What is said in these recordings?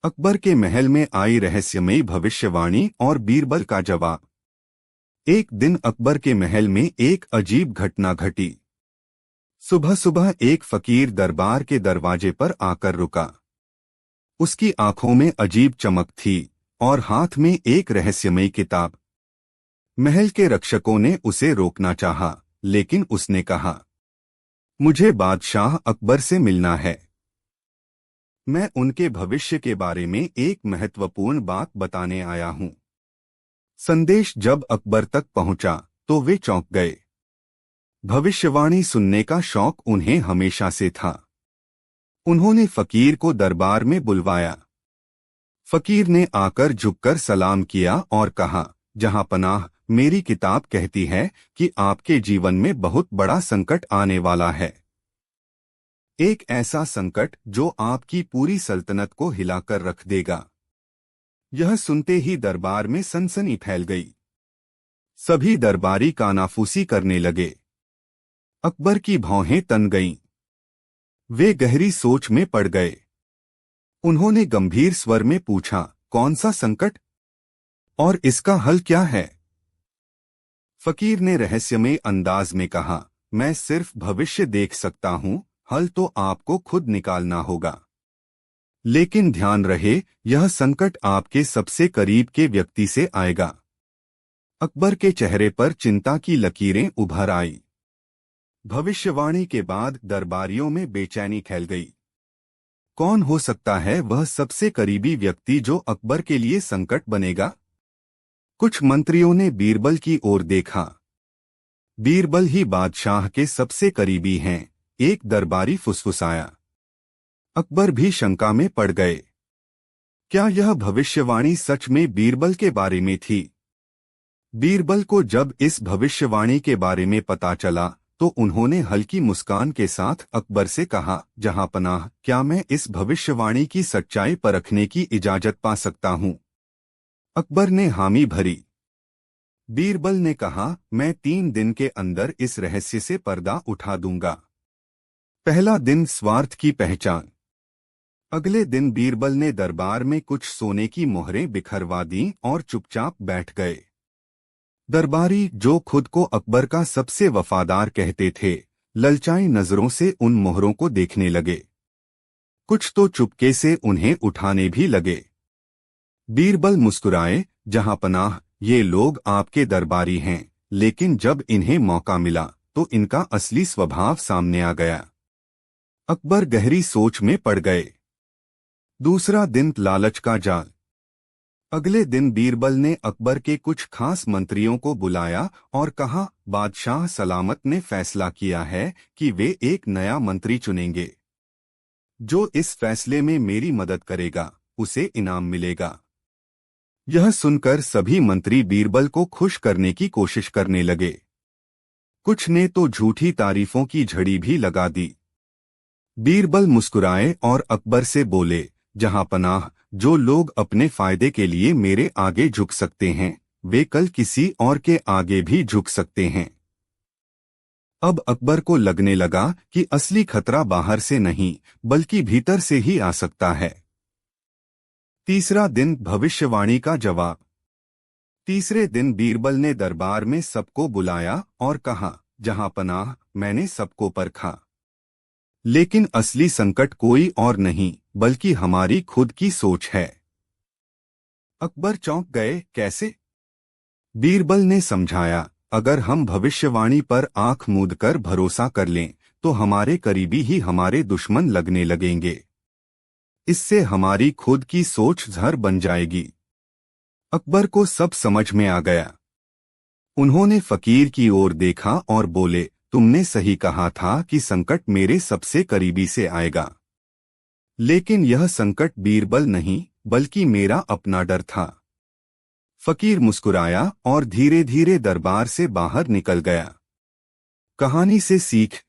अकबर के महल में आई रहस्यमयी भविष्यवाणी और बीरबल का जवाब। एक दिन अकबर के महल में एक अजीब घटना घटी। सुबह सुबह एक फकीर दरबार के दरवाजे पर आकर रुका। उसकी आंखों में अजीब चमक थी और हाथ में एक रहस्यमयी किताब। महल के रक्षकों ने उसे रोकना चाहा, लेकिन उसने कहा, मुझे बादशाह अकबर से मिलना है। मैं उनके भविष्य के बारे में एक महत्वपूर्ण बात बताने आया हूं। संदेश जब अकबर तक पहुंचा तो वे चौंक गए। भविष्यवाणी सुनने का शौक उन्हें हमेशा से था। उन्होंने फकीर को दरबार में बुलवाया। फकीर ने आकर झुककर सलाम किया और कहा, जहांपनाह, मेरी किताब कहती है कि आपके जीवन में बहुत बड़ा संकट आने वाला है। एक ऐसा संकट जो आपकी पूरी सल्तनत को हिलाकर रख देगा। यह सुनते ही दरबार में सनसनी फैल गई। सभी दरबारी कानाफूसी करने लगे। अकबर की भौहें तन गईं। वे गहरी सोच में पड़ गए। उन्होंने गंभीर स्वर में पूछा, कौन सा संकट और इसका हल क्या है? फकीर ने रहस्यमय अंदाज में कहा, मैं सिर्फ भविष्य देख सकता हूं, हल तो आपको खुद निकालना होगा। लेकिन ध्यान रहे, यह संकट आपके सबसे करीब के व्यक्ति से आएगा। अकबर के चेहरे पर चिंता की लकीरें उभर आई। भविष्यवाणी के बाद दरबारियों में बेचैनी फैल गई। कौन हो सकता है वह सबसे करीबी व्यक्ति जो अकबर के लिए संकट बनेगा? कुछ मंत्रियों ने बीरबल की ओर देखा। बीरबल ही बादशाह के सबसे करीबी हैं, एक दरबारी फुसफुसाया। अकबर भी शंका में पड़ गए। क्या यह भविष्यवाणी सच में बीरबल के बारे में थी? बीरबल को जब इस भविष्यवाणी के बारे में पता चला तो उन्होंने हल्की मुस्कान के साथ अकबर से कहा, जहांपनाह, क्या मैं इस भविष्यवाणी की सच्चाई परखने की इजाजत पा सकता हूं? अकबर ने हामी भरी। बीरबल ने कहा, मैं 3 दिन के अंदर इस रहस्य से पर्दा उठा दूंगा। पहला दिन, स्वार्थ की पहचान। अगले दिन बीरबल ने दरबार में कुछ सोने की मोहरें बिखरवा दी और चुपचाप बैठ गए। दरबारी, जो खुद को अकबर का सबसे वफादार कहते थे, ललचाई नजरों से उन मोहरों को देखने लगे। कुछ तो चुपके से उन्हें उठाने भी लगे। बीरबल मुस्कुराए, जहांपनाह, ये लोग आपके दरबारी हैं, लेकिन जब इन्हें मौका मिला तो इनका असली स्वभाव सामने आ गया। अकबर गहरी सोच में पड़ गए। दूसरा दिन, लालच का जाल। अगले दिन बीरबल ने अकबर के कुछ खास मंत्रियों को बुलाया और कहा, बादशाह सलामत ने फैसला किया है कि वे एक नया मंत्री चुनेंगे। जो इस फैसले में मेरी मदद करेगा उसे इनाम मिलेगा। यह सुनकर सभी मंत्री बीरबल को खुश करने की कोशिश करने लगे। कुछ ने तो झूठी तारीफों की झड़ी भी लगा दी। बीरबल मुस्कुराए और अकबर से बोले, जहांपनाह, जो लोग अपने फायदे के लिए मेरे आगे झुक सकते हैं, वे कल किसी और के आगे भी झुक सकते हैं। अब अकबर को लगने लगा कि असली खतरा बाहर से नहीं, बल्कि भीतर से ही आ सकता है। तीसरा दिन, भविष्यवाणी का जवाब। तीसरे दिन बीरबल ने दरबार में सबको बुलाया और कहा, जहांपनाह, मैंने सबको परखा, लेकिन असली संकट कोई और नहीं बल्कि हमारी खुद की सोच है। अकबर चौंक गए, कैसे? बीरबल ने समझाया, अगर हम भविष्यवाणी पर आंख मूंदकर भरोसा कर लें तो हमारे करीबी ही हमारे दुश्मन लगने लगेंगे। इससे हमारी खुद की सोच जहर बन जाएगी। अकबर को सब समझ में आ गया। उन्होंने फकीर की ओर देखा और बोले, तुमने सही कहा था कि संकट मेरे सबसे करीबी से आएगा। लेकिन यह संकट बीरबल नहीं बल्कि मेरा अपना डर था। फकीर मुस्कुराया और धीरे धीरे दरबार से बाहर निकल गया। कहानी से सीख।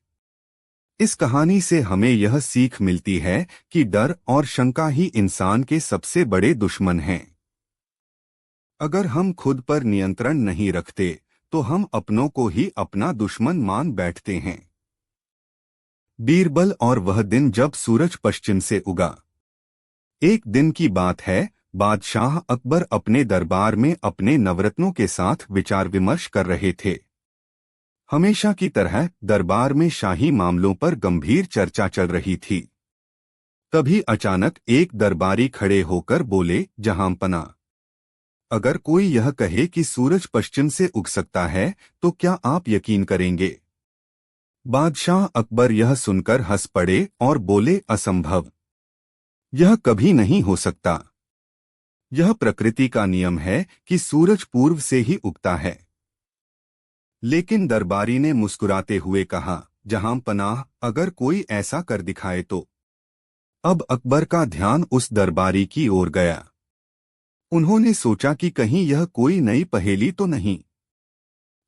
इस कहानी से हमें यह सीख मिलती है कि डर और शंका ही इंसान के सबसे बड़े दुश्मन हैं। अगर हम खुद पर नियंत्रण नहीं रखते तो हम अपनों को ही अपना दुश्मन मान बैठते हैं। बीरबल और वह दिन जब सूरज पश्चिम से उगा। एक दिन की बात है, बादशाह अकबर अपने दरबार में अपने नवरत्नों के साथ विचार विमर्श कर रहे थे। हमेशा की तरह दरबार में शाही मामलों पर गंभीर चर्चा चल रही थी। तभी अचानक एक दरबारी खड़े होकर बोले, जहांपना, अगर कोई यह कहे कि सूरज पश्चिम से उग सकता है तो क्या आप यकीन करेंगे? बादशाह अकबर यह सुनकर हंस पड़े और बोले, असंभव, यह कभी नहीं हो सकता। यह प्रकृति का नियम है कि सूरज पूर्व से ही उगता है। लेकिन दरबारी ने मुस्कुराते हुए कहा, जहां पनाह, अगर कोई ऐसा कर दिखाए तो। अब अकबर का ध्यान उस दरबारी की ओर गया। उन्होंने सोचा कि कहीं यह कोई नई पहेली तो नहीं।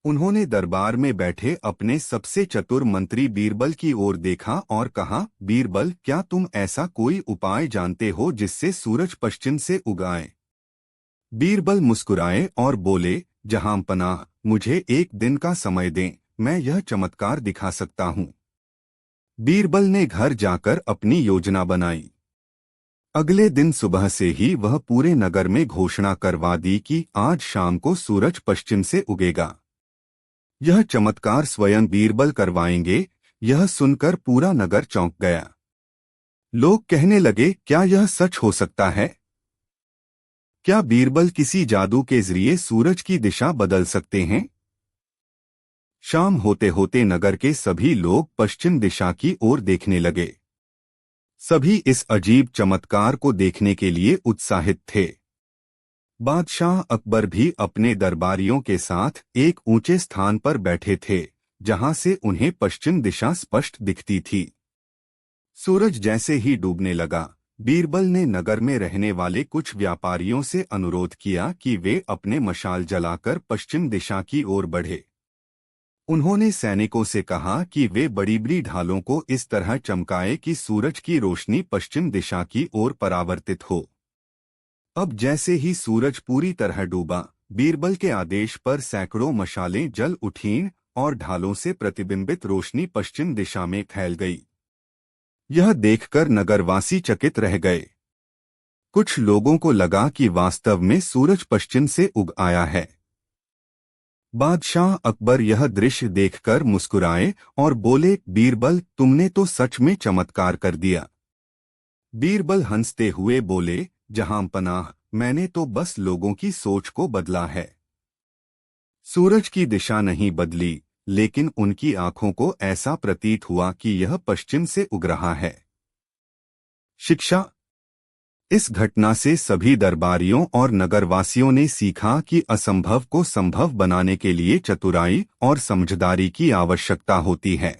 उन्होंने दरबार में बैठे अपने सबसे चतुर मंत्री बीरबल की ओर देखा और कहा, बीरबल, क्या तुम ऐसा कोई उपाय जानते हो जिससे सूरज पश्चिम से उगाए? बीरबल मुस्कुराए और बोले, जहांपनाह, मुझे एक दिन का समय दें, मैं यह चमत्कार दिखा सकता हूं। बीरबल ने घर जाकर अपनी योजना बनाई। अगले दिन सुबह से ही वह पूरे नगर में घोषणा करवा दी कि आज शाम को सूरज पश्चिम से उगेगा। यह चमत्कार स्वयं बीरबल करवाएंगे। यह सुनकर पूरा नगर चौंक गया। लोग कहने लगे, क्या यह सच हो सकता है? क्या बीरबल किसी जादू के जरिए सूरज की दिशा बदल सकते हैं? शाम होते होते नगर के सभी लोग पश्चिम दिशा की ओर देखने लगे। सभी इस अजीब चमत्कार को देखने के लिए उत्साहित थे। बादशाह अकबर भी अपने दरबारियों के साथ एक ऊंचे स्थान पर बैठे थे, जहां से उन्हें पश्चिम दिशा स्पष्ट दिखती थी। सूरज जैसे ही डूबने लगा, बीरबल ने नगर में रहने वाले कुछ व्यापारियों से अनुरोध किया कि वे अपने मशाल जलाकर पश्चिम दिशा की ओर बढ़े। उन्होंने सैनिकों से कहा कि वे बड़ी बड़ी ढालों को इस तरह चमकाए कि सूरज की रोशनी पश्चिम दिशा की ओर परावर्तित हो। अब जैसे ही सूरज पूरी तरह डूबा, बीरबल के आदेश पर सैकड़ों मशालें जल उठीं और ढालों से प्रतिबिंबित रोशनी पश्चिम दिशा में फैल गई। यह देखकर नगरवासी चकित रह गए। कुछ लोगों को लगा कि वास्तव में सूरज पश्चिम से उग आया है। बादशाह अकबर यह दृश्य देखकर मुस्कुराए और बोले, बीरबल, तुमने तो सच में चमत्कार कर दिया। बीरबल हंसते हुए बोले, जहांपनाह, मैंने तो बस लोगों की सोच को बदला है। सूरज की दिशा नहीं बदली, लेकिन उनकी आंखों को ऐसा प्रतीत हुआ कि यह पश्चिम से उग रहा है। शिक्षा। इस घटना से सभी दरबारियों और नगरवासियों ने सीखा कि असंभव को संभव बनाने के लिए चतुराई और समझदारी की आवश्यकता होती है।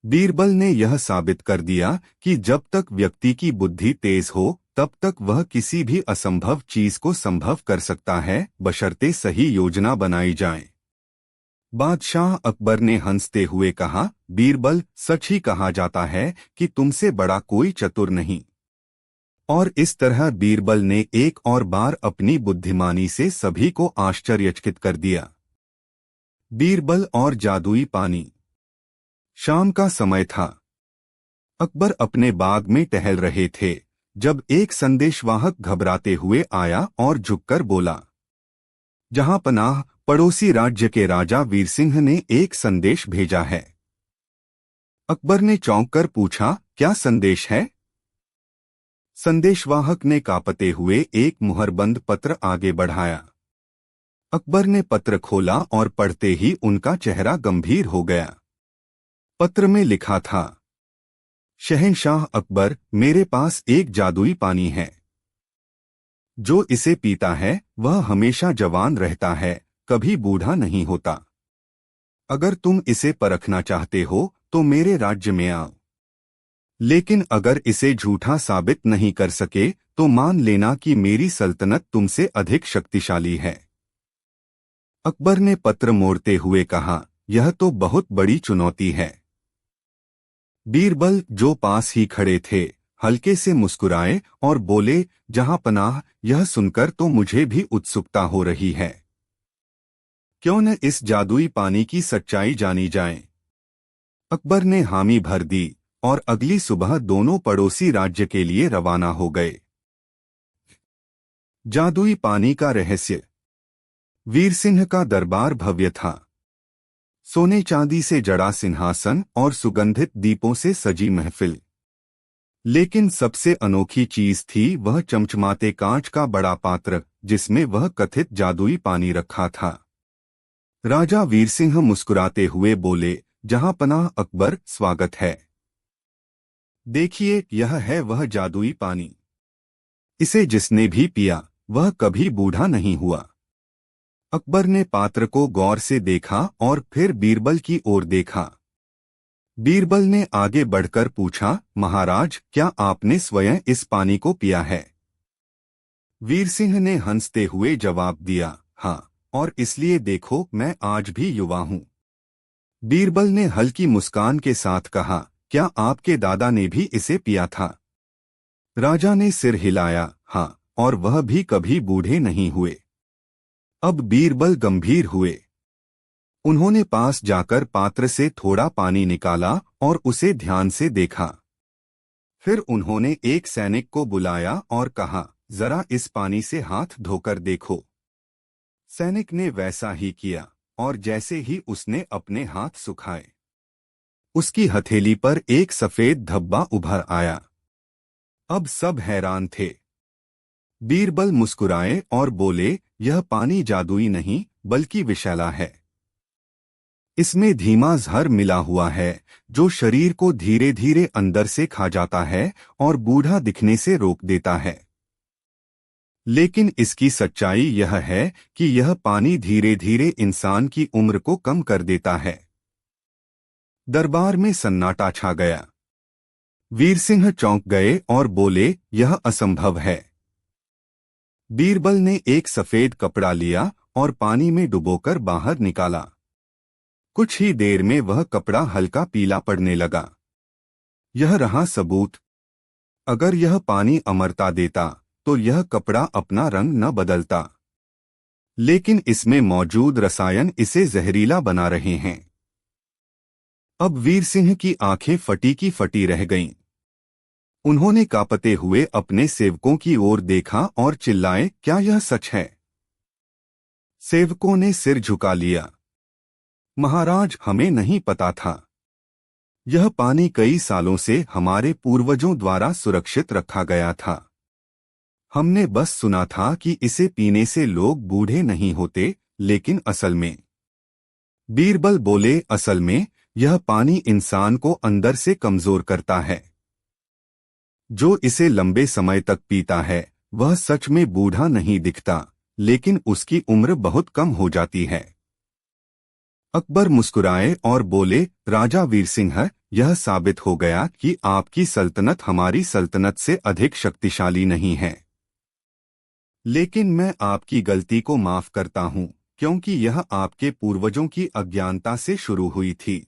बीरबल ने यह साबित कर दिया कि जब तक व्यक्ति की बुद्धि तेज हो, तब तक वह किसी भी असंभव चीज को संभव कर सकता है, बशर्ते सही योजना बनाई जाए। बादशाह अकबर ने हंसते हुए कहा, बीरबल, सच ही कहा जाता है कि तुमसे बड़ा कोई चतुर नहीं। और इस तरह बीरबल ने एक और बार अपनी बुद्धिमानी से सभी को आश्चर्यचकित कर दिया। बीरबल और जादुई पानी। शाम का समय था। अकबर अपने बाग में टहल रहे थे जब एक संदेशवाहक घबराते हुए आया और झुककर बोला, जहांपनाह, पड़ोसी राज्य के राजा वीर सिंह ने एक संदेश भेजा है। अकबर ने चौंककर पूछा, क्या संदेश है? संदेशवाहक ने कांपते हुए एक मुहरबंद पत्र आगे बढ़ाया। अकबर ने पत्र खोला और पढ़ते ही उनका चेहरा गंभीर हो गया। पत्र में लिखा था, शहंशाह अकबर, मेरे पास एक जादुई पानी है। जो इसे पीता है वह हमेशा जवान रहता है, कभी बूढ़ा नहीं होता। अगर तुम इसे परखना चाहते हो तो मेरे राज्य में आओ। लेकिन अगर इसे झूठा साबित नहीं कर सके तो मान लेना कि मेरी सल्तनत तुमसे अधिक शक्तिशाली है। अकबर ने पत्र मोड़ते हुए कहा, यह तो बहुत बड़ी चुनौती है। बीरबल, जो पास ही खड़े थे, हल्के से मुस्कुराए और बोले, जहांपनाह, यह सुनकर तो मुझे भी उत्सुकता हो रही है। क्यों न इस जादुई पानी की सच्चाई जानी जाए। अकबर ने हामी भर दी और अगली सुबह दोनों पड़ोसी राज्य के लिए रवाना हो गए। जादुई पानी का रहस्य। वीरसिंह का दरबार भव्य था। सोने चांदी से जड़ा सिंहासन और सुगंधित दीपों से सजी महफिल। लेकिन सबसे अनोखी चीज थी वह चमचमाते कांच का बड़ा पात्र जिसमें वह कथित जादुई पानी रखा था। राजा वीरसिंह मुस्कुराते हुए बोले, जहां पनाह अकबर, स्वागत है। देखिए, यह है वह जादुई पानी। इसे जिसने भी पिया वह कभी बूढ़ा नहीं हुआ। अकबर ने पात्र को गौर से देखा और फिर बीरबल की ओर देखा। बीरबल ने आगे बढ़कर पूछा, महाराज, क्या आपने स्वयं इस पानी को पिया है? वीरसिंह ने हंसते हुए जवाब दिया, हाँ, और इसलिए देखो मैं आज भी युवा हूँ। बीरबल ने हल्की मुस्कान के साथ कहा, क्या आपके दादा ने भी इसे पिया था? राजा ने सिर हिलाया, हाँ, और वह भी कभी बूढ़े नहीं हुए। अब बीरबल गंभीर हुए। उन्होंने पास जाकर पात्र से थोड़ा पानी निकाला और उसे ध्यान से देखा। फिर उन्होंने एक सैनिक को बुलाया और कहा, जरा इस पानी से हाथ धोकर देखो। सैनिक ने वैसा ही किया और जैसे ही उसने अपने हाथ सुखाए, उसकी हथेली पर एक सफेद धब्बा उभर आया। अब सब हैरान थे। बीरबल मुस्कुराए और बोले, यह पानी जादुई नहीं बल्कि विषैला है। इसमें धीमा जहर मिला हुआ है जो शरीर को धीरे धीरे अंदर से खा जाता है और बूढ़ा दिखने से रोक देता है। लेकिन इसकी सच्चाई यह है कि यह पानी धीरे धीरे इंसान की उम्र को कम कर देता है। दरबार में सन्नाटा छा गया। वीरसिंह चौंक गए और बोले, यह असंभव है। बीरबल ने एक सफेद कपड़ा लिया और पानी में डुबोकर बाहर निकाला। कुछ ही देर में वह कपड़ा हल्का पीला पड़ने लगा। यह रहा सबूत। अगर यह पानी अमरता देता तो यह कपड़ा अपना रंग न बदलता। लेकिन इसमें मौजूद रसायन इसे जहरीला बना रहे हैं। अब वीरसिंह की आंखें फटी की फटी रह गईं। उन्होंने कांपते हुए अपने सेवकों की ओर देखा और चिल्लाए, क्या यह सच है? सेवकों ने सिर झुका लिया। महाराज, हमें नहीं पता था। यह पानी कई सालों से हमारे पूर्वजों द्वारा सुरक्षित रखा गया था। हमने बस सुना था कि इसे पीने से लोग बूढ़े नहीं होते, लेकिन असल में। बीरबल बोले, असल में यह पानी इंसान को अंदर से कमजोर करता है। जो इसे लंबे समय तक पीता है वह सच में बूढ़ा नहीं दिखता, लेकिन उसकी उम्र बहुत कम हो जाती है। अकबर मुस्कुराए और बोले, राजा वीरसिंह, यह साबित हो गया कि आपकी सल्तनत हमारी सल्तनत से अधिक शक्तिशाली नहीं है। लेकिन मैं आपकी गलती को माफ करता हूं, क्योंकि यह आपके पूर्वजों की अज्ञानता से शुरू हुई थी।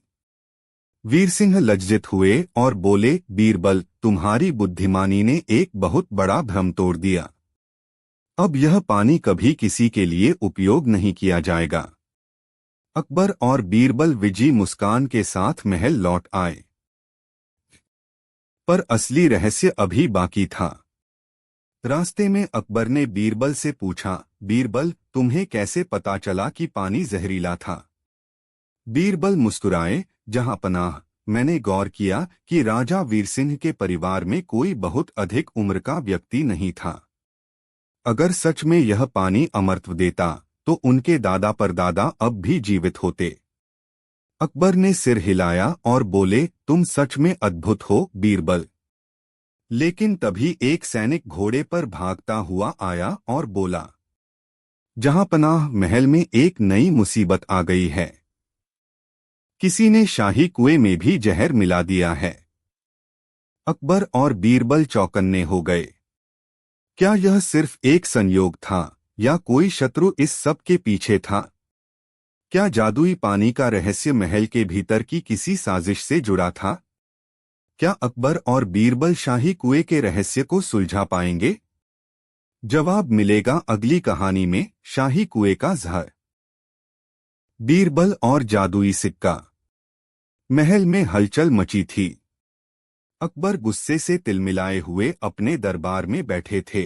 वीरसिंह लज्जित हुए और बोले, बीरबल, तुम्हारी बुद्धिमानी ने एक बहुत बड़ा भ्रम तोड़ दिया। अब यह पानी कभी किसी के लिए उपयोग नहीं किया जाएगा। अकबर और बीरबल विजयी मुस्कान के साथ महल लौट आए। पर असली रहस्य अभी बाकी था। रास्ते में अकबर ने बीरबल से पूछा, बीरबल, तुम्हें कैसे पता चला कि पानी जहरीला था? बीरबल मुस्कुराए, जहां पनाह, मैंने गौर किया कि राजा वीरसिंह के परिवार में कोई बहुत अधिक उम्र का व्यक्ति नहीं था। अगर सच में यह पानी अमरत्व देता तो उनके दादा परदादा अब भी जीवित होते। अकबर ने सिर हिलाया और बोले, तुम सच में अद्भुत हो बीरबल। लेकिन तभी एक सैनिक घोड़े पर भागता हुआ आया और बोला, जहां पनाह, महल में एक नई मुसीबत आ गई है। किसी ने शाही कुएं में भी जहर मिला दिया है। अकबर और बीरबल चौकन्ने हो गए। क्या यह सिर्फ एक संयोग था या कोई शत्रु इस सब के पीछे था? क्या जादुई पानी का रहस्य महल के भीतर की किसी साजिश से जुड़ा था? क्या अकबर और बीरबल शाही कुएं के रहस्य को सुलझा पाएंगे? जवाब मिलेगा अगली कहानी में, शाही कुएं का जहर। बीरबल और जादुई सिक्का। महल में हलचल मची थी। अकबर गुस्से से तिलमिलाए हुए अपने दरबार में बैठे थे।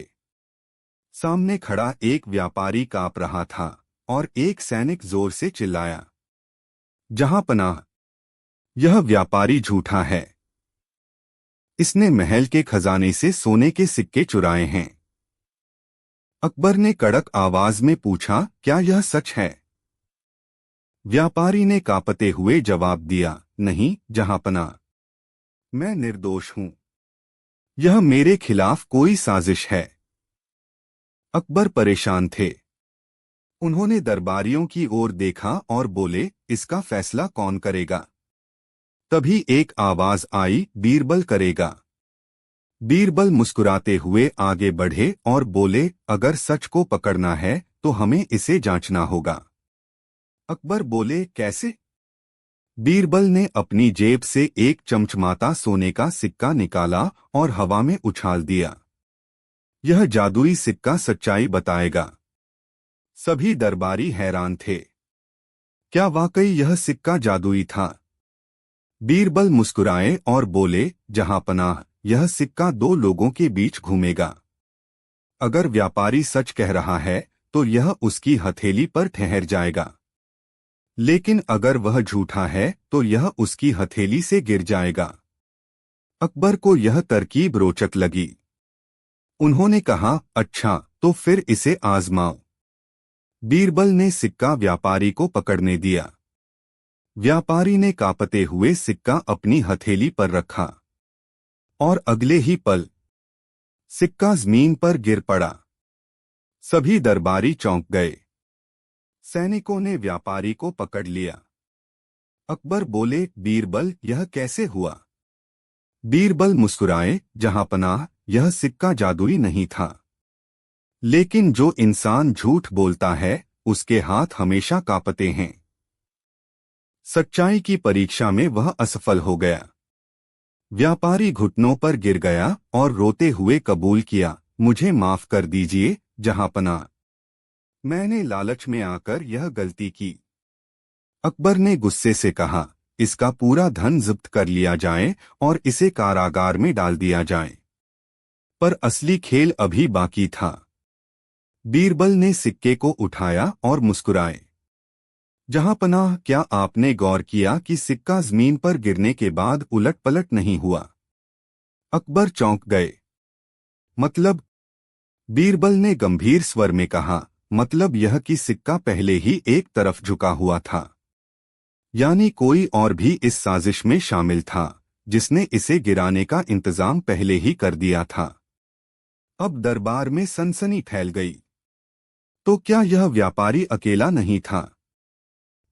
सामने खड़ा एक व्यापारी काँप रहा था और एक सैनिक जोर से चिल्लाया, जहांपनाह, यह व्यापारी झूठा है। इसने महल के खजाने से सोने के सिक्के चुराए हैं। अकबर ने कड़क आवाज में पूछा, क्या यह सच है? व्यापारी ने कांपते हुए जवाब दिया, नहीं जहांपनाह, मैं निर्दोष हूं। यह मेरे खिलाफ कोई साजिश है। अकबर परेशान थे। उन्होंने दरबारियों की ओर देखा और बोले, इसका फैसला कौन करेगा? तभी एक आवाज आई, बीरबल करेगा। बीरबल मुस्कुराते हुए आगे बढ़े और बोले, अगर सच को पकड़ना है तो हमें इसे जांचना होगा। अकबर बोले, कैसे? बीरबल ने अपनी जेब से एक चमचमाता सोने का सिक्का निकाला और हवा में उछाल दिया। यह जादुई सिक्का सच्चाई बताएगा। सभी दरबारी हैरान थे। क्या वाकई यह सिक्का जादुई था? बीरबल मुस्कुराए और बोले, जहांपनाह, यह सिक्का दो लोगों के बीच घूमेगा। अगर व्यापारी सच कह रहा है तो यह उसकी हथेली पर ठहर जाएगा, लेकिन अगर वह झूठा है तो यह उसकी हथेली से गिर जाएगा। अकबर को यह तरकीब रोचक लगी। उन्होंने कहा, अच्छा तो फिर इसे आजमाओ। बीरबल ने सिक्का व्यापारी को पकड़ने दिया। व्यापारी ने कांपते हुए सिक्का अपनी हथेली पर रखा और अगले ही पल सिक्का जमीन पर गिर पड़ा। सभी दरबारी चौंक गए। सैनिकों ने व्यापारी को पकड़ लिया। अकबर बोले, बीरबल, यह कैसे हुआ? बीरबल मुस्कुराए, जहांपनाह, यह सिक्का जादुई नहीं था, लेकिन जो इंसान झूठ बोलता है उसके हाथ हमेशा कांपते हैं। सच्चाई की परीक्षा में वह असफल हो गया। व्यापारी घुटनों पर गिर गया और रोते हुए कबूल किया, मुझे माफ कर दीजिए जहांपनाह, मैंने लालच में आकर यह गलती की। अकबर ने गुस्से से कहा, इसका पूरा धन जब्त कर लिया जाए और इसे कारागार में डाल दिया जाए। पर असली खेल अभी बाकी था। बीरबल ने सिक्के को उठाया और मुस्कुराए, जहांपनाह, क्या आपने गौर किया कि सिक्का जमीन पर गिरने के बाद उलट पलट नहीं हुआ? अकबर चौंक गए। मतलब? बीरबल ने गंभीर स्वर में कहा, मतलब यह कि सिक्का पहले ही एक तरफ झुका हुआ था। यानी कोई और भी इस साजिश में शामिल था, जिसने इसे गिराने का इंतजाम पहले ही कर दिया था। अब दरबार में सनसनी फैल गई। तो क्या यह व्यापारी अकेला नहीं था?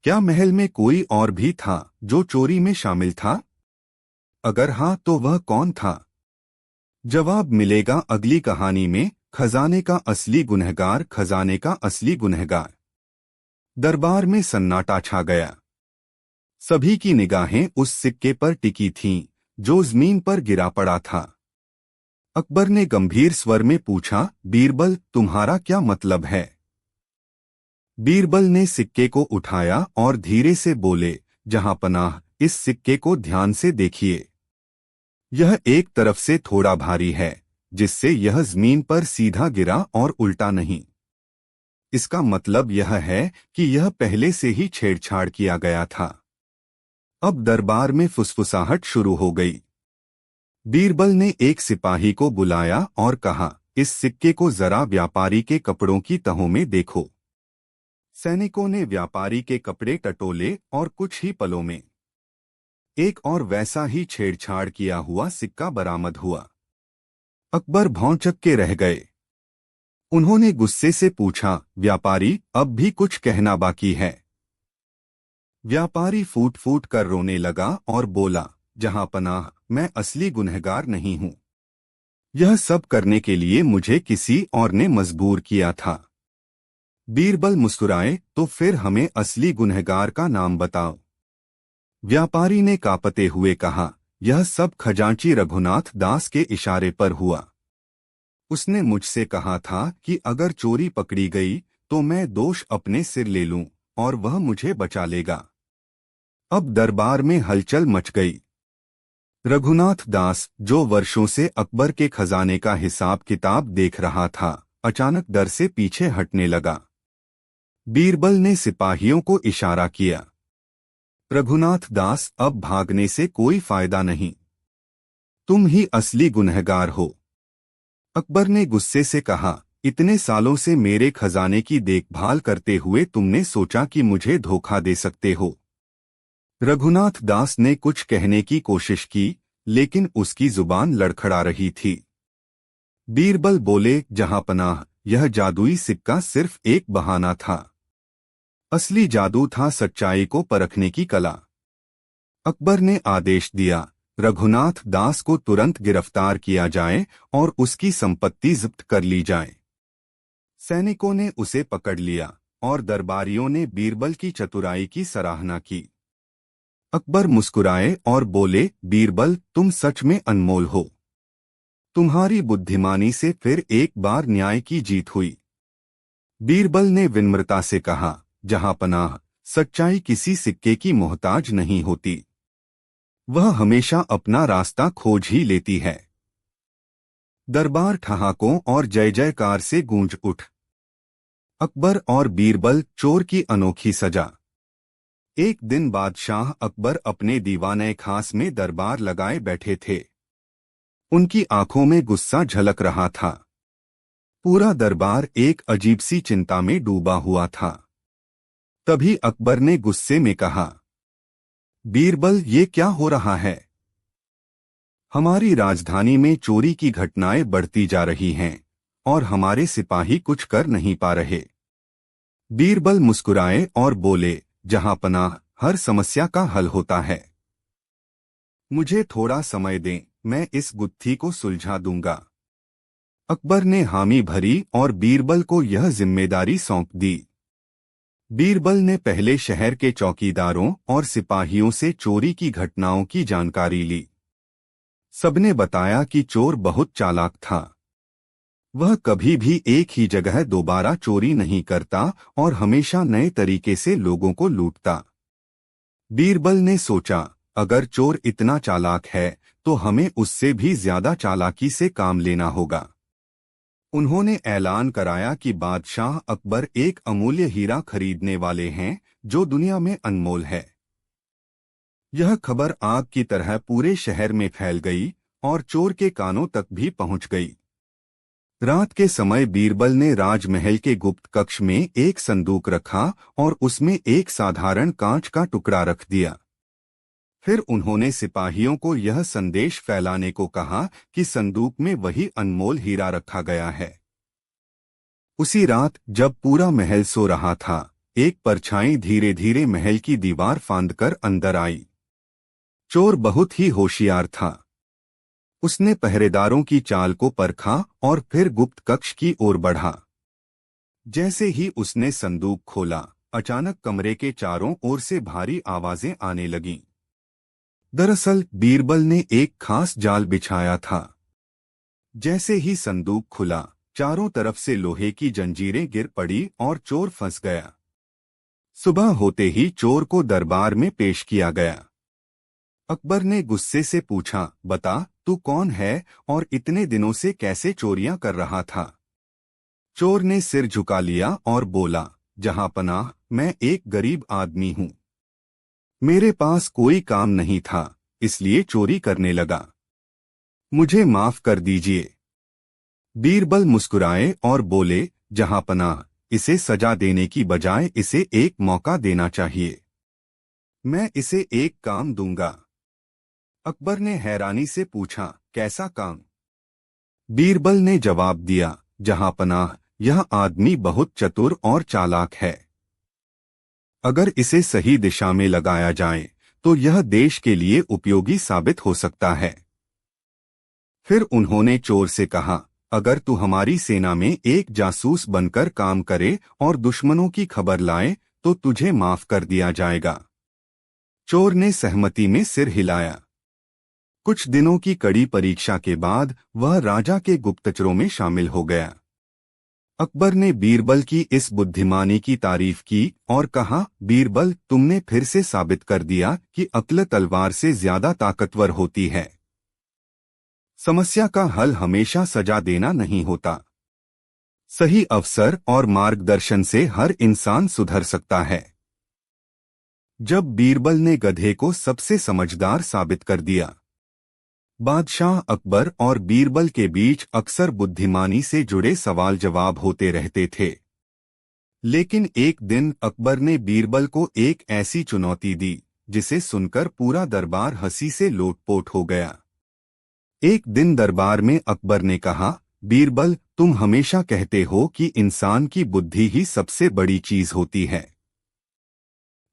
क्या महल में कोई और भी था जो चोरी में शामिल था? अगर हाँ तो वह कौन था? जवाब मिलेगा अगली कहानी में, खजाने का असली गुनहगार, खजाने का असली गुनहगार। दरबार में सन्नाटा छा गया। सभी की निगाहें उस सिक्के पर टिकी थीं, जो जमीन पर गिरा पड़ा था। अकबर ने गंभीर स्वर में पूछा, बीरबल, तुम्हारा क्या मतलब है? बीरबल ने सिक्के को उठाया और धीरे से बोले, जहांपनाह, इस सिक्के को ध्यान से देखिए। यह एक तरफ से थोड़ा भारी है, जिससे यह जमीन पर सीधा गिरा और उल्टा नहीं। इसका मतलब यह है कि यह पहले से ही छेड़छाड़ किया गया था। अब दरबार में फुसफुसाहट शुरू हो गई। बीरबल ने एक सिपाही को बुलाया और कहा, इस सिक्के को जरा व्यापारी के कपड़ों की तहों में देखो। सैनिकों ने व्यापारी के कपड़े टटोले और कुछ ही पलों में एक और वैसा ही छेड़छाड़ किया हुआ सिक्का बरामद हुआ। अकबर भौंचक के रह गए। उन्होंने गुस्से से पूछा, व्यापारी, अब भी कुछ कहना बाकी है? व्यापारी फूट फूट कर रोने लगा और बोला, जहांपनाह, मैं असली गुनहगार नहीं हूं। यह सब करने के लिए मुझे किसी और ने मजबूर किया था। बीरबल मुस्कुराए, तो फिर हमें असली गुनहगार का नाम बताओ। व्यापारी ने कांपते हुए कहा, यह सब खजांची रघुनाथ दास के इशारे पर हुआ। उसने मुझसे कहा था कि अगर चोरी पकड़ी गई तो मैं दोष अपने सिर ले लूं और वह मुझे बचा लेगा। अब दरबार में हलचल मच गई। रघुनाथ दास, जो वर्षों से अकबर के खजाने का हिसाब किताब देख रहा था, अचानक डर से पीछे हटने लगा। बीरबल ने सिपाहियों को इशारा किया, रघुनाथ दास, अब भागने से कोई फायदा नहीं, तुम ही असली गुनहगार हो। अकबर ने गुस्से से कहा, इतने सालों से मेरे खजाने की देखभाल करते हुए तुमने सोचा कि मुझे धोखा दे सकते हो। रघुनाथ दास ने कुछ कहने की कोशिश की, लेकिन उसकी जुबान लड़खड़ा रही थी। बीरबल बोले, जहांपनाह, यह जादुई सिक्का सिर्फ एक बहाना था। असली जादू था सच्चाई को परखने की कला। अकबर ने आदेश दिया, रघुनाथ दास को तुरंत गिरफ्तार किया जाए और उसकी संपत्ति जब्त कर ली जाए। सैनिकों ने उसे पकड़ लिया और दरबारियों ने बीरबल की चतुराई की सराहना की। अकबर मुस्कुराए और बोले, बीरबल, तुम सच में अनमोल हो। तुम्हारी बुद्धिमानी से फिर एक बार न्याय की जीत हुई। बीरबल ने विनम्रता से कहा, जहांपनाह, सच्चाई किसी सिक्के की मोहताज नहीं होती, वह हमेशा अपना रास्ता खोज ही लेती है। दरबार ठहाकों और जय जयकार से गूंज उठ। अकबर और बीरबल, चोर की अनोखी सजा। एक दिन बादशाह अकबर अपने दीवाने खास में दरबार लगाए बैठे थे। उनकी आंखों में गुस्सा झलक रहा था। पूरा दरबार एक अजीब सी चिंता में डूबा हुआ था। तभी अकबर ने गुस्से में कहा, बीरबल, ये क्या हो रहा है? हमारी राजधानी में चोरी की घटनाएं बढ़ती जा रही हैं और हमारे सिपाही कुछ कर नहीं पा रहे। बीरबल मुस्कुराए और बोले, जहांपनाह, हर समस्या का हल होता है। मुझे थोड़ा समय दें, मैं इस गुत्थी को सुलझा दूंगा। अकबर ने हामी भरी और बीरबल को यह जिम्मेदारी सौंप दी। बीरबल ने पहले शहर के चौकीदारों और सिपाहियों से चोरी की घटनाओं की जानकारी ली। सबने बताया कि चोर बहुत चालाक था। वह कभी भी एक ही जगह दोबारा चोरी नहीं करता और हमेशा नए तरीके से लोगों को लूटता। बीरबल ने सोचा, अगर चोर इतना चालाक है तो हमें उससे भी ज्यादा चालाकी से काम लेना होगा। उन्होंने ऐलान कराया कि बादशाह अकबर एक अमूल्य हीरा खरीदने वाले हैं जो दुनिया में अनमोल है। यह खबर आग की तरह पूरे शहर में फैल गई और चोर के कानों तक भी पहुंच गई। रात के समय बीरबल ने राजमहल के गुप्त कक्ष में एक संदूक रखा और उसमें एक साधारण कांच का टुकड़ा रख दिया। फिर उन्होंने सिपाहियों को यह संदेश फैलाने को कहा कि संदूक में वही अनमोल हीरा रखा गया है। उसी रात जब पूरा महल सो रहा था, एक परछाई धीरे धीरे महल की दीवार फांदकर अंदर आई। चोर बहुत ही होशियार था। उसने पहरेदारों की चाल को परखा और फिर गुप्त कक्ष की ओर बढ़ा। जैसे ही उसने संदूक खोला, अचानक कमरे के चारों ओर से भारी आवाजें आने लगीं। दरअसल बीरबल ने एक खास जाल बिछाया था। जैसे ही संदूक खुला, चारों तरफ से लोहे की जंजीरें गिर पड़ी और चोर फंस गया। सुबह होते ही चोर को दरबार में पेश किया गया। अकबर ने गुस्से से पूछा, बता, तू कौन है और इतने दिनों से कैसे चोरियां कर रहा था? चोर ने सिर झुका लिया और बोला, जहांपनाह, मैं एक गरीब आदमी हूं। मेरे पास कोई काम नहीं था, इसलिए चोरी करने लगा। मुझे माफ कर दीजिए। बीरबल मुस्कुराए और बोले, जहांपनाह, इसे सजा देने की बजाय इसे एक मौका देना चाहिए। मैं इसे एक काम दूंगा। अकबर ने हैरानी से पूछा, कैसा काम? बीरबल ने जवाब दिया, जहांपनाह, यह आदमी बहुत चतुर और चालाक है। अगर इसे सही दिशा में लगाया जाए तो यह देश के लिए उपयोगी साबित हो सकता है। फिर उन्होंने चोर से कहा, अगर तू हमारी सेना में एक जासूस बनकर काम करे और दुश्मनों की खबर लाए तो तुझे माफ कर दिया जाएगा। चोर ने सहमति में सिर हिलाया। कुछ दिनों की कड़ी परीक्षा के बाद वह राजा के गुप्तचरों में शामिल हो गया। अकबर ने बीरबल की इस बुद्धिमानी की तारीफ की और कहा, बीरबल, तुमने फिर से साबित कर दिया कि अक्ल तलवार से ज्यादा ताकतवर होती है। समस्या का हल हमेशा सजा देना नहीं होता। सही अवसर और मार्गदर्शन से हर इंसान सुधर सकता है। जब बीरबल ने गधे को सबसे समझदार साबित कर दिया। बादशाह अकबर और बीरबल के बीच अक्सर बुद्धिमानी से जुड़े सवाल जवाब होते रहते थे। लेकिन एक दिन अकबर ने बीरबल को एक ऐसी चुनौती दी जिसे सुनकर पूरा दरबार हंसी से लोटपोट हो गया। एक दिन दरबार में अकबर ने कहा, बीरबल, तुम हमेशा कहते हो कि इंसान की बुद्धि ही सबसे बड़ी चीज होती है,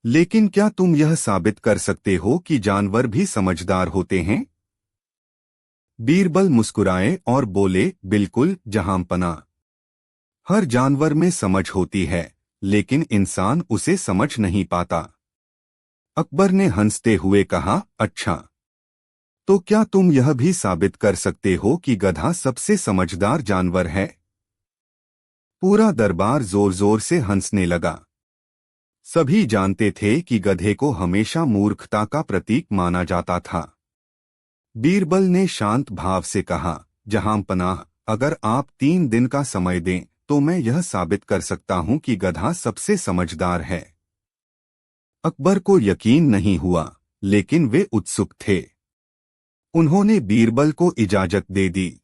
लेकिन क्या तुम यह साबित कर सकते हो कि जानवर भी समझदार होते हैं? बीरबल मुस्कुराए और बोले, बिल्कुल जहांपना। हर जानवर में समझ होती है, लेकिन इंसान उसे समझ नहीं पाता। अकबर ने हंसते हुए कहा, अच्छा, तो क्या तुम यह भी साबित कर सकते हो कि गधा सबसे समझदार जानवर है? पूरा दरबार जोर जोर से हंसने लगा। सभी जानते थे कि गधे को हमेशा मूर्खता का प्रतीक माना जाता था। बीरबल ने शांत भाव से कहा, जहांपनाह, अगर आप 3 दिन का समय दें तो मैं यह साबित कर सकता हूं कि गधा सबसे समझदार है। अकबर को यकीन नहीं हुआ, लेकिन वे उत्सुक थे। उन्होंने बीरबल को इजाजत दे दी।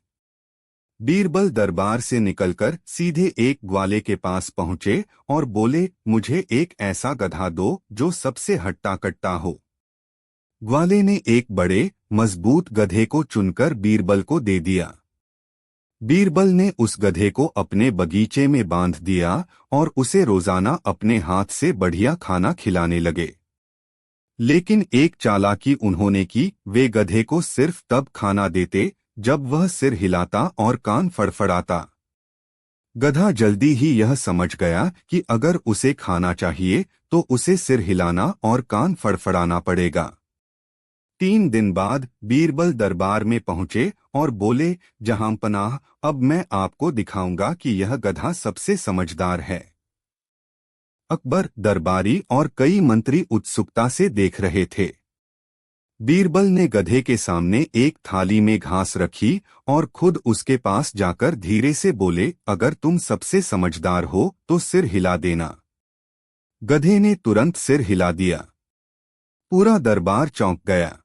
बीरबल दरबार से निकलकर सीधे एक ग्वाले के पास पहुंचे और बोले, मुझे एक ऐसा गधा दो जो सबसे हट्टा कट्टा हो। ग्वाले ने एक बड़े मजबूत गधे को चुनकर बीरबल को दे दिया। बीरबल ने उस गधे को अपने बगीचे में बांध दिया और उसे रोजाना अपने हाथ से बढ़िया खाना खिलाने लगे। लेकिन एक चालाकी उन्होंने की, वे गधे को सिर्फ तब खाना देते जब वह सिर हिलाता और कान फड़फड़ाता। गधा जल्दी ही यह समझ गया कि अगर उसे खाना चाहिए तो उसे सिर हिलाना और कान फड़फड़ाना पड़ेगा। 3 दिन बाद बीरबल दरबार में पहुंचे और बोले, जहांपनाह, अब मैं आपको दिखाऊंगा कि यह गधा सबसे समझदार है। अकबर, दरबारी और कई मंत्री उत्सुकता से देख रहे थे। बीरबल ने गधे के सामने एक थाली में घास रखी और खुद उसके पास जाकर धीरे से बोले, अगर तुम सबसे समझदार हो तो सिर हिला देना। गधे ने तुरंत सिर हिला दिया। पूरा दरबार चौंक गया।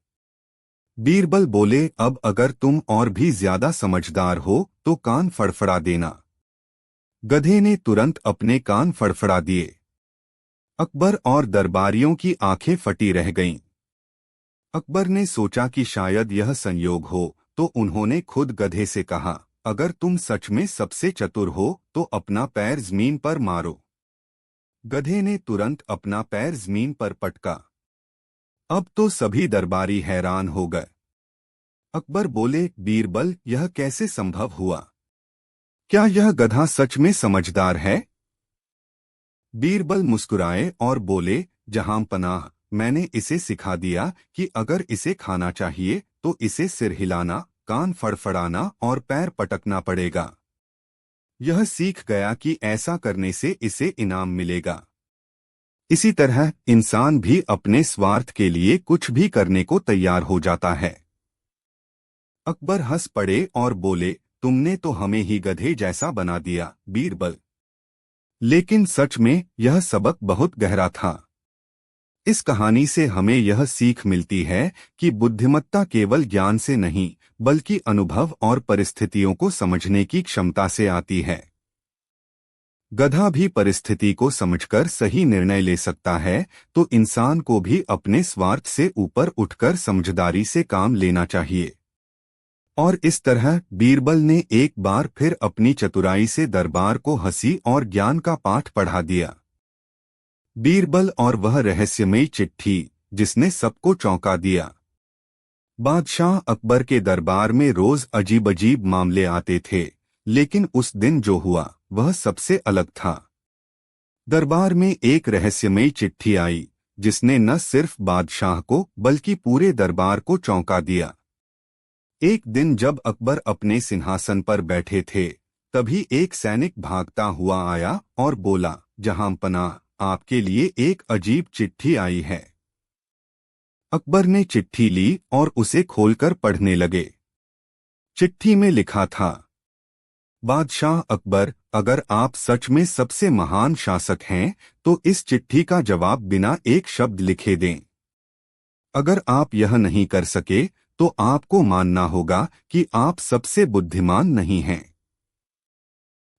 बीरबल बोले, अब अगर तुम और भी ज्यादा समझदार हो तो कान फड़फड़ा देना। गधे ने तुरंत अपने कान फड़फड़ा दिए। अकबर और दरबारियों की आंखें फटी रह गईं। अकबर ने सोचा कि शायद यह संयोग हो, तो उन्होंने खुद गधे से कहा, अगर तुम सच में सबसे चतुर हो तो अपना पैर जमीन पर मारो। गधे ने तुरंत अपना पैर जमीन पर पटका। अब तो सभी दरबारी हैरान हो गए। अकबर बोले, बीरबल, यह कैसे संभव हुआ? क्या यह गधा सच में समझदार है? बीरबल मुस्कुराए और बोले, जहांपनाह, मैंने इसे सिखा दिया कि अगर इसे खाना चाहिए तो इसे सिर हिलाना, कान फड़फड़ाना और पैर पटकना पड़ेगा। यह सीख गया कि ऐसा करने से इसे इनाम मिलेगा। इसी तरह इंसान भी अपने स्वार्थ के लिए कुछ भी करने को तैयार हो जाता है। अकबर हंस पड़े और बोले, तुमने तो हमें ही गधे जैसा बना दिया, बीरबल। लेकिन सच में यह सबक बहुत गहरा था। इस कहानी से हमें यह सीख मिलती है कि बुद्धिमत्ता केवल ज्ञान से नहीं, बल्कि अनुभव और परिस्थितियों को समझने की क्षमता से आती है। गधा भी परिस्थिति को समझकर सही निर्णय ले सकता है, तो इंसान को भी अपने स्वार्थ से ऊपर उठकर समझदारी से काम लेना चाहिए। और इस तरह बीरबल ने एक बार फिर अपनी चतुराई से दरबार को हंसी और ज्ञान का पाठ पढ़ा दिया। बीरबल और वह रहस्यमयी चिट्ठी जिसने सबको चौंका दिया। बादशाह अकबर के दरबार में रोज अजीब अजीब मामले आते थे, लेकिन उस दिन जो हुआ वह सबसे अलग था। दरबार में एक रहस्यमयी चिट्ठी आई जिसने न सिर्फ बादशाह को बल्कि पूरे दरबार को चौंका दिया। एक दिन जब अकबर अपने सिंहासन पर बैठे थे, तभी एक सैनिक भागता हुआ आया और बोला, जहांपनाह, आपके लिए एक अजीब चिट्ठी आई है। अकबर ने चिट्ठी ली और उसे खोलकर पढ़ने लगे। चिट्ठी में लिखा था, बादशाह अकबर, अगर आप सच में सबसे महान शासक हैं तो इस चिट्ठी का जवाब बिना एक शब्द लिखे दें। अगर आप यह नहीं कर सके तो आपको मानना होगा कि आप सबसे बुद्धिमान नहीं हैं।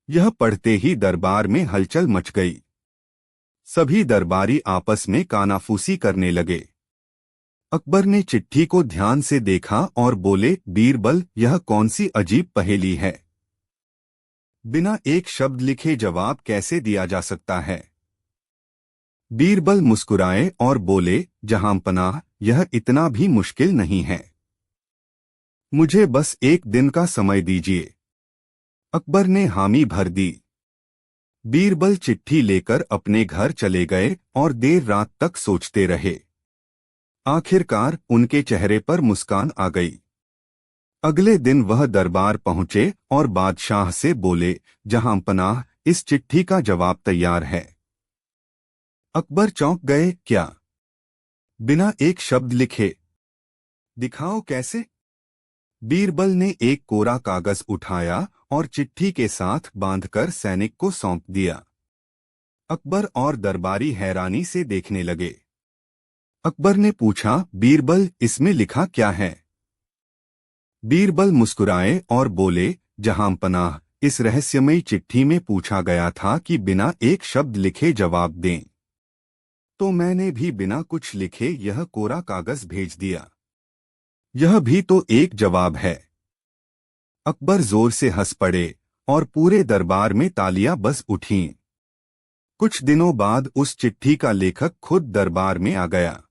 यह पढ़ते ही दरबार में हलचल मच गई। सभी दरबारी आपस में कानाफूसी करने लगे। अकबर ने चिट्ठी को ध्यान से देखा और बोले, बीरबल, यह कौन सी अजीब पहेली है। बिना एक शब्द लिखे जवाब कैसे दिया जा सकता है। बीरबल मुस्कुराए और बोले, जहांपनाह, यह इतना भी मुश्किल नहीं है। मुझे बस एक दिन का समय दीजिए। अकबर ने हामी भर दी। बीरबल चिट्ठी लेकर अपने घर चले गए और देर रात तक सोचते रहे। आखिरकार उनके चेहरे पर मुस्कान आ गई। अगले दिन वह दरबार पहुंचे और बादशाह से बोले, जहांपनाह, इस चिट्ठी का जवाब तैयार है। अकबर चौंक गए, क्या? बिना एक शब्द लिखे? दिखाओ कैसे। बीरबल ने एक कोरा कागज उठाया और चिट्ठी के साथ बांधकर सैनिक को सौंप दिया। अकबर और दरबारी हैरानी से देखने लगे। अकबर ने पूछा, बीरबल, इसमें लिखा क्या है? बीरबल मुस्कुराए और बोले, जहांपनाह, इस रहस्यमयी चिट्ठी में पूछा गया था कि बिना एक शब्द लिखे जवाब दें। तो मैंने भी बिना कुछ लिखे यह कोरा कागज भेज दिया। यह भी तो एक जवाब है। अकबर जोर से हंस पड़े और पूरे दरबार में तालियां बज उठीं। कुछ दिनों बाद उस चिट्ठी का लेखक खुद दरबार में आ गया।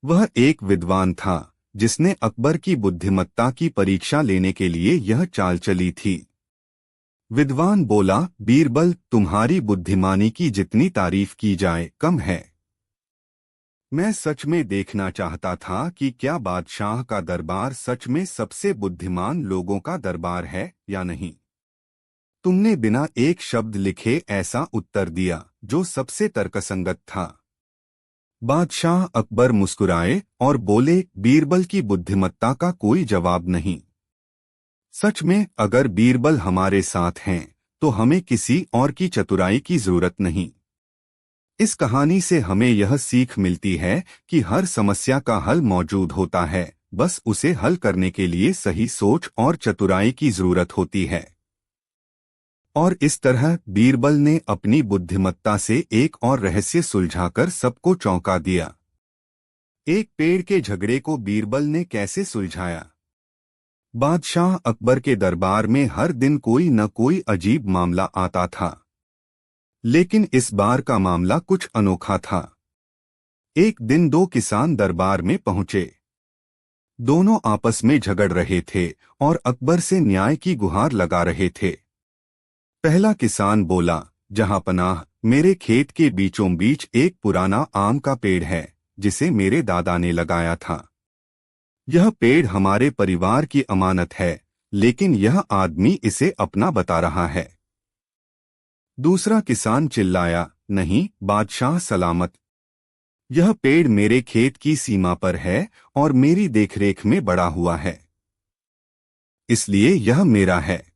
वह एक विद्वान था जिसने अकबर की बुद्धिमत्ता की परीक्षा लेने के लिए यह चाल चली थी। विद्वान बोला, बीरबल, तुम्हारी बुद्धिमानी की जितनी तारीफ की जाए कम है। मैं सच में देखना चाहता था कि क्या बादशाह का दरबार सच में सबसे बुद्धिमान लोगों का दरबार है या नहीं। तुमने बिना एक शब्द लिखे ऐसा उत्तर दिया जो सबसे तर्कसंगत था। बादशाह अकबर मुस्कुराए और बोले, बीरबल की बुद्धिमत्ता का कोई जवाब नहीं। सच में अगर बीरबल हमारे साथ हैं तो हमें किसी और की चतुराई की जरूरत नहीं। इस कहानी से हमें यह सीख मिलती है कि हर समस्या का हल मौजूद होता है, बस उसे हल करने के लिए सही सोच और चतुराई की जरूरत होती है। और इस तरह बीरबल ने अपनी बुद्धिमत्ता से एक और रहस्य सुलझाकर सबको चौंका दिया। एक पेड़ के झगड़े को बीरबल ने कैसे सुलझाया। बादशाह अकबर के दरबार में हर दिन कोई न कोई अजीब मामला आता था, लेकिन इस बार का मामला कुछ अनोखा था। एक दिन दो किसान दरबार में पहुंचे। दोनों आपस में झगड़ रहे थे और अकबर से न्याय की गुहार लगा रहे थे। पहला किसान बोला, जहांपनाह, मेरे खेत के बीचों बीच एक पुराना आम का पेड़ है जिसे मेरे दादा ने लगाया था। यह पेड़ हमारे परिवार की अमानत है, लेकिन यह आदमी इसे अपना बता रहा है। दूसरा किसान चिल्लाया, नहीं बादशाह सलामत, यह पेड़ मेरे खेत की सीमा पर है और मेरी देखरेख में बड़ा हुआ है, इसलिए यह मेरा है।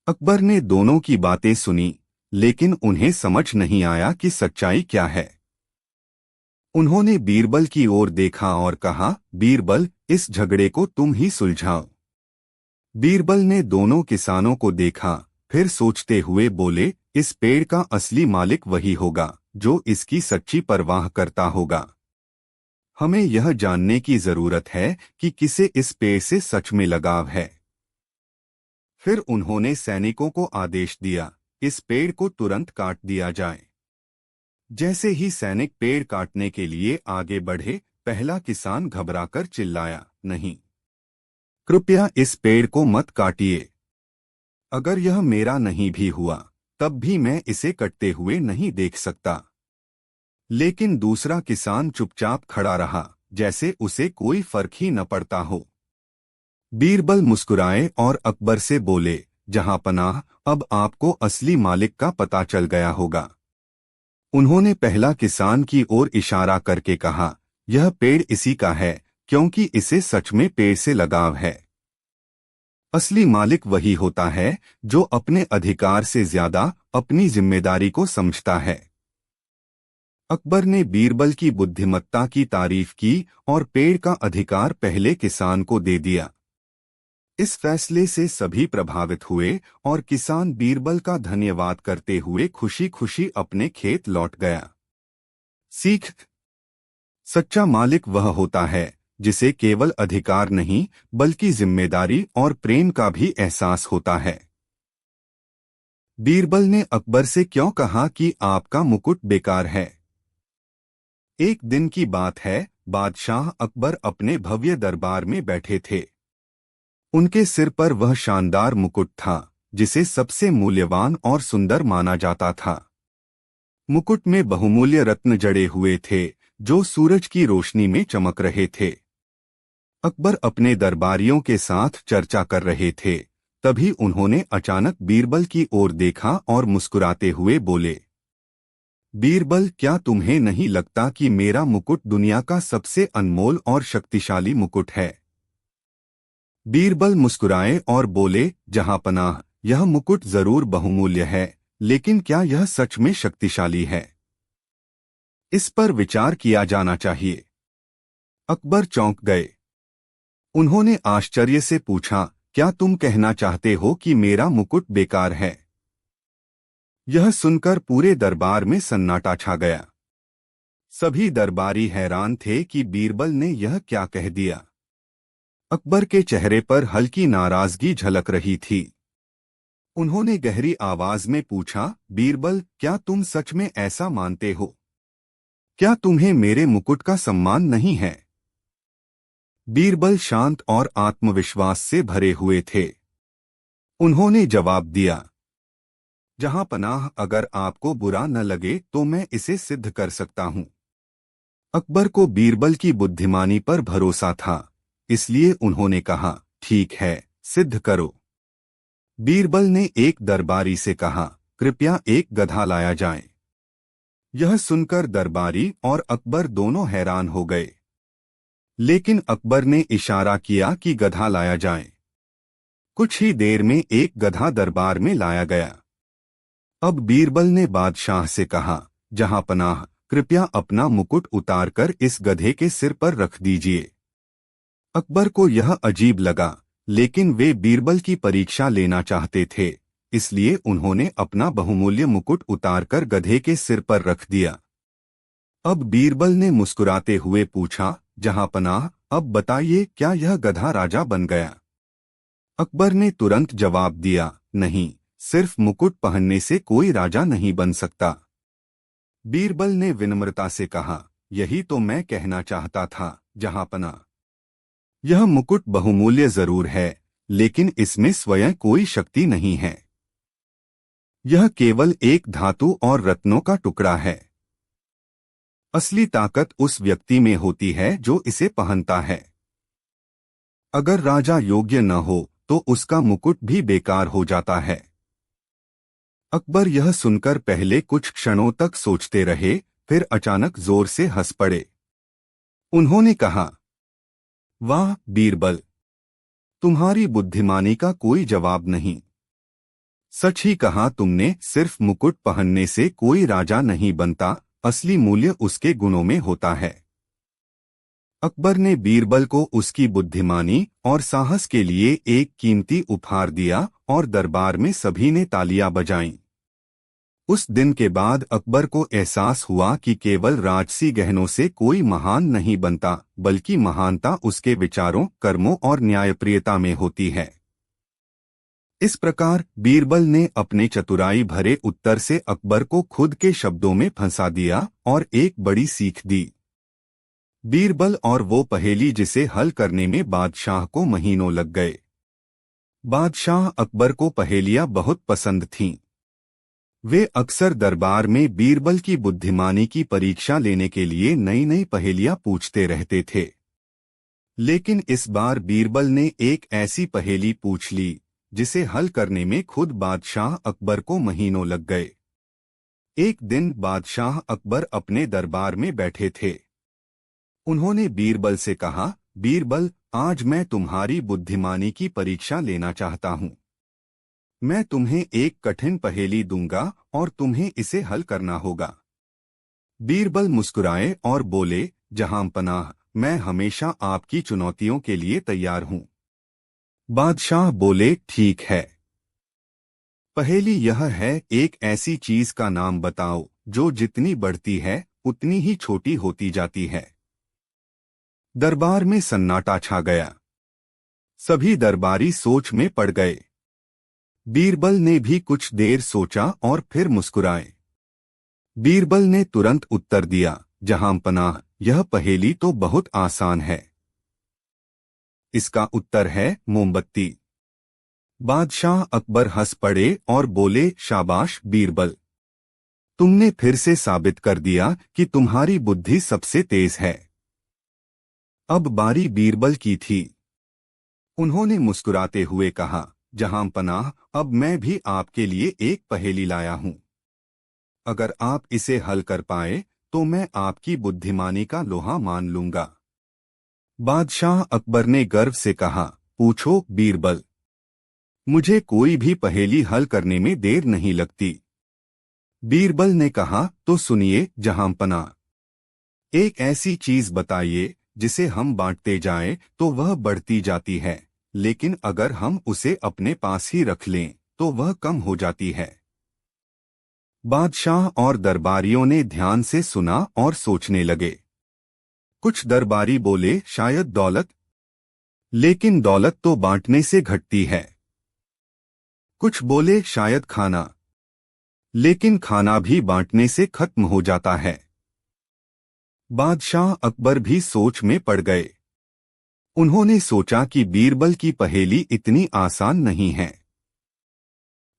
अकबर ने दोनों की बातें सुनी, लेकिन उन्हें समझ नहीं आया कि सच्चाई क्या है। उन्होंने बीरबल की ओर देखा और कहा, बीरबल, इस झगड़े को तुम ही सुलझाओ। बीरबल ने दोनों किसानों को देखा, फिर सोचते हुए बोले, इस पेड़ का असली मालिक वही होगा जो इसकी सच्ची परवाह करता होगा। हमें यह जानने की जरूरत है कि किसे इस पेड़ से सच में लगाव है। फिर उन्होंने सैनिकों को आदेश दिया, इस पेड़ को तुरंत काट दिया जाए। जैसे ही सैनिक पेड़ काटने के लिए आगे बढ़े, पहला किसान घबराकर चिल्लाया, नहीं, कृपया इस पेड़ को मत काटिए। अगर यह मेरा नहीं भी हुआ तब भी मैं इसे कटते हुए नहीं देख सकता। लेकिन दूसरा किसान चुपचाप खड़ा रहा, जैसे उसे कोई फर्क ही न पड़ता हो। बीरबल मुस्कुराए और अकबर से बोले, जहांपनाह, अब आपको असली मालिक का पता चल गया होगा। उन्होंने पहला किसान की ओर इशारा करके कहा, यह पेड़ इसी का है क्योंकि इसे सच में पेड़ से लगाव है। असली मालिक वही होता है जो अपने अधिकार से ज्यादा अपनी जिम्मेदारी को समझता है। अकबर ने बीरबल की बुद्धिमत्ता की तारीफ की और पेड़ का अधिकार पहले किसान को दे दिया। इस फैसले से सभी प्रभावित हुए और किसान बीरबल का धन्यवाद करते हुए खुशी खुशी अपने खेत लौट गया। सीख: सच्चा मालिक वह होता है जिसे केवल अधिकार नहीं बल्कि जिम्मेदारी और प्रेम का भी एहसास होता है। बीरबल ने अकबर से क्यों कहा कि आपका मुकुट बेकार है? एक दिन की बात है, बादशाह अकबर अपने भव्य दरबार में बैठे थे। उनके सिर पर वह शानदार मुकुट था जिसे सबसे मूल्यवान और सुंदर माना जाता था। मुकुट में बहुमूल्य रत्न जड़े हुए थे जो सूरज की रोशनी में चमक रहे थे। अकबर अपने दरबारियों के साथ चर्चा कर रहे थे, तभी उन्होंने अचानक बीरबल की ओर देखा और मुस्कुराते हुए बोले, बीरबल, क्या तुम्हें नहीं लगता कि मेरा मुकुट दुनिया का सबसे अनमोल और शक्तिशाली मुकुट है? बीरबल मुस्कुराए और बोले, जहांपनाह, यह मुकुट जरूर बहुमूल्य है, लेकिन क्या यह सच में शक्तिशाली है? इस पर विचार किया जाना चाहिए। अकबर चौंक गए। उन्होंने आश्चर्य से पूछा, क्या तुम कहना चाहते हो कि मेरा मुकुट बेकार है? यह सुनकर पूरे दरबार में सन्नाटा छा गया। सभी दरबारी हैरान थे कि बीरबल ने यह क्या कह दिया। अकबर के चेहरे पर हल्की नाराजगी झलक रही थी। उन्होंने गहरी आवाज में पूछा, बीरबल, क्या तुम सच में ऐसा मानते हो? क्या तुम्हें मेरे मुकुट का सम्मान नहीं है? बीरबल शांत और आत्मविश्वास से भरे हुए थे। उन्होंने जवाब दिया, जहांपनाह, अगर आपको बुरा न लगे तो मैं इसे सिद्ध कर सकता हूं। अकबर को बीरबल की बुद्धिमानी पर भरोसा था, इसलिए उन्होंने कहा, ठीक है, सिद्ध करो। बीरबल ने एक दरबारी से कहा, कृपया एक गधा लाया जाए। यह सुनकर दरबारी और अकबर दोनों हैरान हो गए, लेकिन अकबर ने इशारा किया कि गधा लाया जाए। कुछ ही देर में एक गधा दरबार में लाया गया। अब बीरबल ने बादशाह से कहा, जहांपनाह, कृपया अपना मुकुट उतारकर इस गधे के सिर पर रख दीजिए। अकबर को यह अजीब लगा, लेकिन वे बीरबल की परीक्षा लेना चाहते थे, इसलिए उन्होंने अपना बहुमूल्य मुकुट उतारकर गधे के सिर पर रख दिया। अब बीरबल ने मुस्कुराते हुए पूछा, जहांपनाह, अब बताइए, क्या यह गधा राजा बन गया? अकबर ने तुरंत जवाब दिया, नहीं, सिर्फ मुकुट पहनने से कोई राजा नहीं बन सकता। बीरबल ने विनम्रता से कहा, यही तो मैं कहना चाहता था, जहांपनाह। यह मुकुट बहुमूल्य जरूर है, लेकिन इसमें स्वयं कोई शक्ति नहीं है। यह केवल एक धातु और रत्नों का टुकड़ा है। असली ताकत उस व्यक्ति में होती है जो इसे पहनता है। अगर राजा योग्य न हो तो उसका मुकुट भी बेकार हो जाता है। अकबर यह सुनकर पहले कुछ क्षणों तक सोचते रहे, फिर अचानक जोर से हंस पड़े। उन्होंने कहा, वाह बीरबल, तुम्हारी बुद्धिमानी का कोई जवाब नहीं। सच ही कहा तुमने, सिर्फ मुकुट पहनने से कोई राजा नहीं बनता, असली मूल्य उसके गुणों में होता है। अकबर ने बीरबल को उसकी बुद्धिमानी और साहस के लिए एक कीमती उपहार दिया और दरबार में सभी ने तालियां बजाईं। उस दिन के बाद अकबर को एहसास हुआ कि केवल राजसी गहनों से कोई महान नहीं बनता, बल्कि महानता उसके विचारों, कर्मों और न्यायप्रियता में होती है। इस प्रकार बीरबल ने अपने चतुराई भरे उत्तर से अकबर को खुद के शब्दों में फंसा दिया और एक बड़ी सीख दी। बीरबल और वो पहेली जिसे हल करने में बादशाह को महीनों लग गए। बादशाह अकबर को पहेलियां बहुत पसंद थीं। वे अक्सर दरबार में बीरबल की बुद्धिमानी की परीक्षा लेने के लिए नई नई पहेलियां पूछते रहते थे। लेकिन इस बार बीरबल ने एक ऐसी पहेली पूछ ली जिसे हल करने में खुद बादशाह अकबर को महीनों लग गए। एक दिन बादशाह अकबर अपने दरबार में बैठे थे। उन्होंने बीरबल से कहा, बीरबल, आज मैं तुम्हारी बुद्धिमानी की परीक्षा लेना चाहता हूँ। मैं तुम्हें एक कठिन पहेली दूंगा और तुम्हें इसे हल करना होगा। बीरबल मुस्कुराए और बोले, जहांपनाह, मैं हमेशा आपकी चुनौतियों के लिए तैयार हूँ। बादशाह बोले, ठीक है। पहेली यह है, एक ऐसी चीज का नाम बताओ जो जितनी बढ़ती है उतनी ही छोटी होती जाती है। दरबार में सन्नाटा छा गया। सभी दरबारी सोच में पड़ गए। बीरबल ने भी कुछ देर सोचा और फिर मुस्कुराए। बीरबल ने तुरंत उत्तर दिया, जहांपनाह, यह पहेली तो बहुत आसान है। इसका उत्तर है मोमबत्ती। बादशाह अकबर हंस पड़े और बोले, शाबाश बीरबल, तुमने फिर से साबित कर दिया कि तुम्हारी बुद्धि सबसे तेज है। अब बारी बीरबल की थी। उन्होंने मुस्कुराते हुए कहा, जहांपनाह, अब मैं भी आपके लिए एक पहेली लाया हूं। अगर आप इसे हल कर पाए तो मैं आपकी बुद्धिमानी का लोहा मान लूंगा। बादशाह अकबर ने गर्व से कहा, पूछो बीरबल। मुझे कोई भी पहेली हल करने में देर नहीं लगती। बीरबल ने कहा, तो सुनिए जहांपनाह, एक ऐसी चीज बताइए जिसे हम बांटते जाएं तो वह बढ़ती जाती है, लेकिन अगर हम उसे अपने पास ही रख लें तो वह कम हो जाती है। बादशाह और दरबारियों ने ध्यान से सुना और सोचने लगे। कुछ दरबारी बोले, शायद दौलत, लेकिन दौलत तो बांटने से घटती है। कुछ बोले, शायद खाना, लेकिन खाना भी बांटने से खत्म हो जाता है। बादशाह अकबर भी सोच में पड़ गए। उन्होंने सोचा कि बीरबल की पहेली इतनी आसान नहीं है।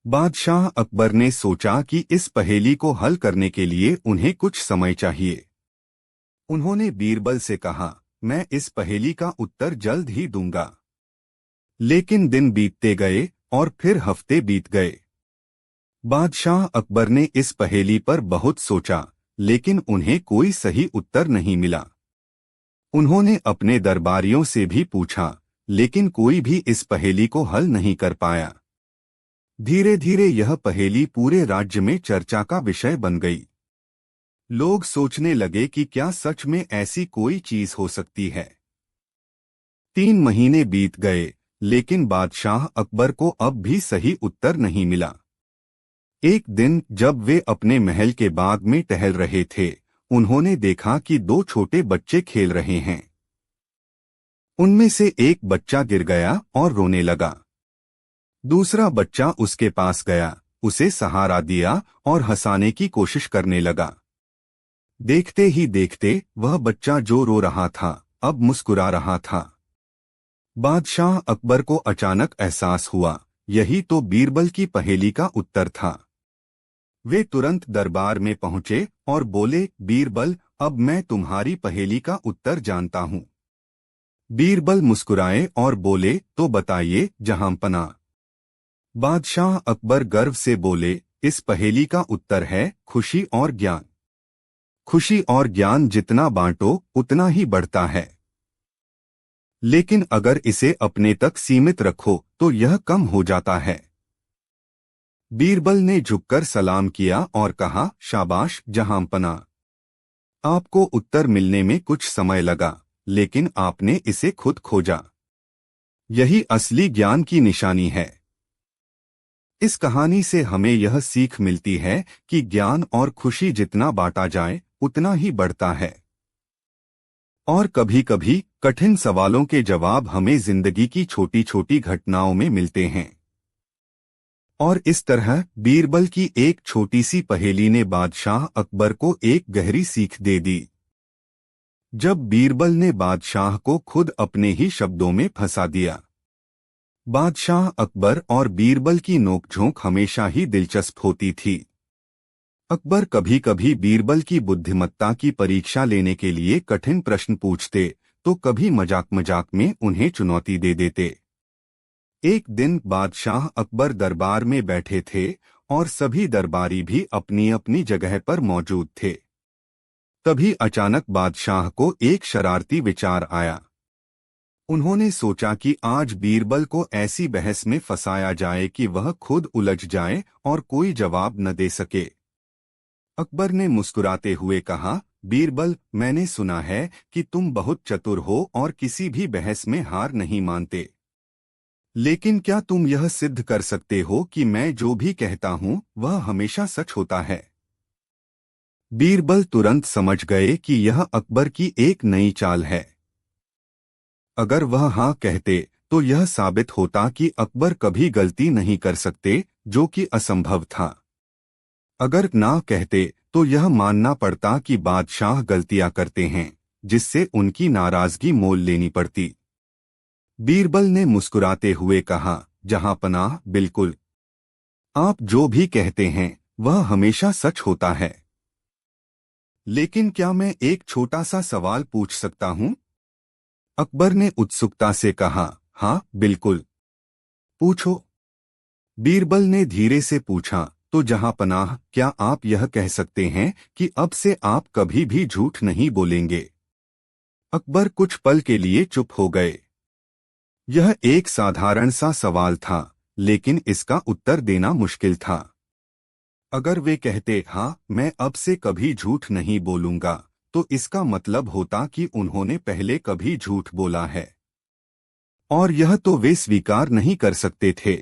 बादशाह अकबर ने सोचा कि इस पहेली को हल करने के लिए उन्हें कुछ समय चाहिए। उन्होंने बीरबल से कहा, मैं इस पहेली का उत्तर जल्द ही दूंगा। लेकिन दिन बीतते गए और फिर हफ्ते बीत गए। बादशाह अकबर ने इस पहेली पर बहुत सोचा, लेकिन उन्हें कोई सही उत्तर नहीं मिला। उन्होंने अपने दरबारियों से भी पूछा, लेकिन कोई भी इस पहेली को हल नहीं कर पाया। धीरे धीरे यह पहेली पूरे राज्य में चर्चा का विषय बन गई। लोग सोचने लगे कि क्या सच में ऐसी कोई चीज हो सकती है। 3 महीने बीत गए, लेकिन बादशाह अकबर को अब भी सही उत्तर नहीं मिला। एक दिन जब वे अपने महल के बाग में टहल रहे थे, उन्होंने देखा कि 2 छोटे बच्चे खेल रहे हैं। उनमें से एक बच्चा गिर गया और रोने लगा। दूसरा बच्चा उसके पास गया, उसे सहारा दिया और हंसाने की कोशिश करने लगा। देखते ही देखते वह बच्चा जो रो रहा था अब मुस्कुरा रहा था। बादशाह अकबर को अचानक एहसास हुआ, यही तो बीरबल की पहेली का उत्तर था। वे तुरंत दरबार में पहुंचे और बोले, बीरबल, अब मैं तुम्हारी पहेली का उत्तर जानता हूं। बीरबल मुस्कुराए और बोले, तो बताइए जहांपनाह। बादशाह अकबर गर्व से बोले, इस पहेली का उत्तर है खुशी और ज्ञान। खुशी और ज्ञान जितना बांटो उतना ही बढ़ता है, लेकिन अगर इसे अपने तक सीमित रखो तो यह कम हो जाता है। बीरबल ने झुककर सलाम किया और कहा, शाबाश जहांपनाह, आपको उत्तर मिलने में कुछ समय लगा, लेकिन आपने इसे खुद खोजा। यही असली ज्ञान की निशानी है। इस कहानी से हमें यह सीख मिलती है कि ज्ञान और खुशी जितना बांटा जाए उतना ही बढ़ता है। और कभी-कभी कठिन सवालों के जवाब हमें जिंदगी की छोटी छोटी घटनाओं में मिलते हैं। और इस तरह बीरबल की एक छोटी सी पहेली ने बादशाह अकबर को एक गहरी सीख दे दी। जब बीरबल ने बादशाह को खुद अपने ही शब्दों में फंसा दिया। बादशाह अकबर और बीरबल की नोकझोंक हमेशा ही दिलचस्प होती थी। अकबर कभी कभी बीरबल की बुद्धिमत्ता की परीक्षा लेने के लिए कठिन प्रश्न पूछते, तो कभी मजाक मजाक में उन्हें चुनौती दे देते। एक दिन बादशाह अकबर दरबार में बैठे थे और सभी दरबारी भी अपनी अपनी जगह पर मौजूद थे। तभी अचानक बादशाह को एक शरारती विचार आया। उन्होंने सोचा कि आज बीरबल को ऐसी बहस में फंसाया जाए कि वह खुद उलझ जाए और कोई जवाब न दे सके। अकबर ने मुस्कुराते हुए कहा, बीरबल, मैंने सुना है कि तुम बहुत चतुर हो और किसी भी बहस में हार नहीं मानते। लेकिन क्या तुम यह सिद्ध कर सकते हो कि मैं जो भी कहता हूं वह हमेशा सच होता है? बीरबल तुरंत समझ गए कि यह अकबर की एक नई चाल है। अगर वह हाँ कहते तो यह साबित होता कि अकबर कभी गलती नहीं कर सकते, जो कि असंभव था। अगर ना कहते तो यह मानना पड़ता कि बादशाह गलतियां करते हैं, जिससे उनकी नाराजगी मोल लेनी पड़ती। बीरबल ने मुस्कुराते हुए कहा, जहांपनाह, बिल्कुल। आप जो भी कहते हैं वह हमेशा सच होता है। लेकिन क्या मैं एक छोटा सा सवाल पूछ सकता हूं? अकबर ने उत्सुकता से कहा, हाँ, बिल्कुल। पूछो। बीरबल ने धीरे से पूछा, तो जहांपनाह, क्या आप यह कह सकते हैं कि अब से आप कभी भी झूठ नहीं बोलेंगे? अकबर कुछ पल के लिए चुप हो गए। यह एक साधारण सा सवाल था, लेकिन इसका उत्तर देना मुश्किल था। अगर वे कहते, हाँ, मैं अब से कभी झूठ नहीं बोलूंगा, तो इसका मतलब होता कि उन्होंने पहले कभी झूठ बोला है, और यह तो वे स्वीकार नहीं कर सकते थे।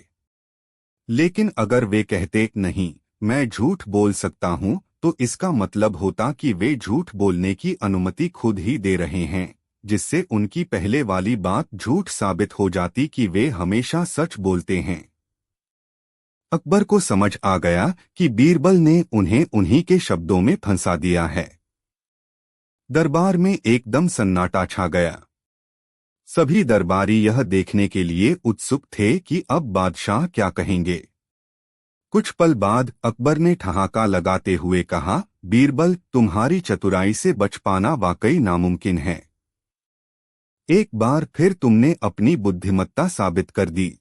लेकिन अगर वे कहते, नहीं, मैं झूठ बोल सकता हूं, तो इसका मतलब होता कि वे झूठ बोलने की अनुमति खुद ही दे रहे हैं, जिससे उनकी पहले वाली बात झूठ साबित हो जाती कि वे हमेशा सच बोलते हैं। अकबर को समझ आ गया कि बीरबल ने उन्हें उन्हीं के शब्दों में फंसा दिया है। दरबार में एकदम सन्नाटा छा गया। सभी दरबारी यह देखने के लिए उत्सुक थे कि अब बादशाह क्या कहेंगे। कुछ पल बाद अकबर ने ठहाका लगाते हुए कहा, बीरबल, तुम्हारी चतुराई से बच पाना वाकई नामुमकिन है। एक बार फिर तुमने अपनी बुद्धिमत्ता साबित कर दी।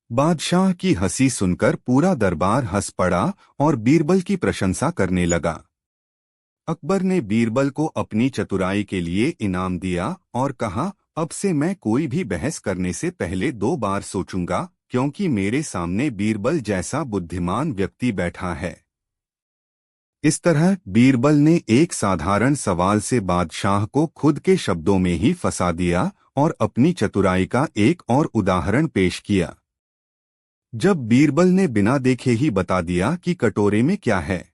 बादशाह की हंसी सुनकर पूरा दरबार हंस पड़ा और बीरबल की प्रशंसा करने लगा। अकबर ने बीरबल को अपनी चतुराई के लिए इनाम दिया और कहा, अब से मैं कोई भी बहस करने से पहले 2 बार सोचूंगा, क्योंकि मेरे सामने बीरबल जैसा बुद्धिमान व्यक्ति बैठा है। इस तरह बीरबल ने एक साधारण सवाल से बादशाह को खुद के शब्दों में ही फंसा दिया और अपनी चतुराई का एक और उदाहरण पेश किया। जब बीरबल ने बिना देखे ही बता दिया कि कटोरे में क्या है।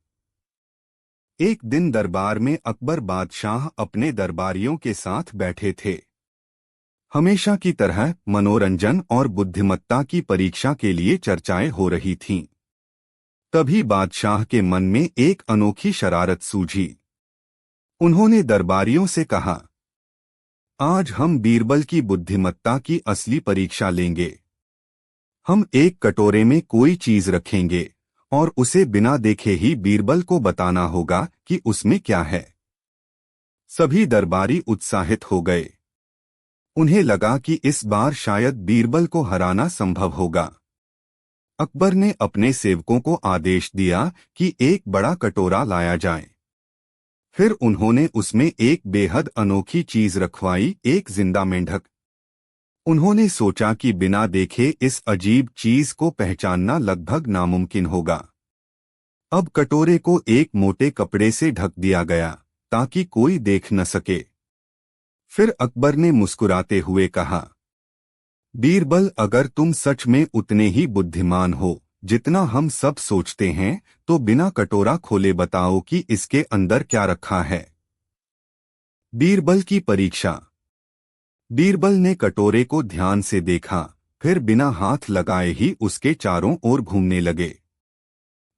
एक दिन दरबार में अकबर बादशाह अपने दरबारियों के साथ बैठे थे। हमेशा की तरह मनोरंजन और बुद्धिमत्ता की परीक्षा के लिए चर्चाएं हो रही थीं। तभी बादशाह के मन में एक अनोखी शरारत सूझी। उन्होंने दरबारियों से कहा, आज हम बीरबल की बुद्धिमत्ता की असली परीक्षा लेंगे। हम एक कटोरे में कोई चीज रखेंगे और उसे बिना देखे ही बीरबल को बताना होगा कि उसमें क्या है। सभी दरबारी उत्साहित हो गए। उन्हें लगा कि इस बार शायद बीरबल को हराना संभव होगा। अकबर ने अपने सेवकों को आदेश दिया कि एक बड़ा कटोरा लाया जाए। फिर उन्होंने उसमें एक बेहद अनोखी चीज रखवाई, एक जिंदा मेंढक। उन्होंने सोचा कि बिना देखे इस अजीब चीज को पहचानना लगभग नामुमकिन होगा। अब कटोरे को एक मोटे कपड़े से ढक दिया गया ताकि कोई देख न सके। फिर अकबर ने मुस्कुराते हुए कहा, बीरबल, अगर तुम सच में उतने ही बुद्धिमान हो जितना हम सब सोचते हैं, तो बिना कटोरा खोले बताओ कि इसके अंदर क्या रखा है। बीरबल की परीक्षा। बीरबल ने कटोरे को ध्यान से देखा, फिर बिना हाथ लगाए ही उसके चारों ओर घूमने लगे।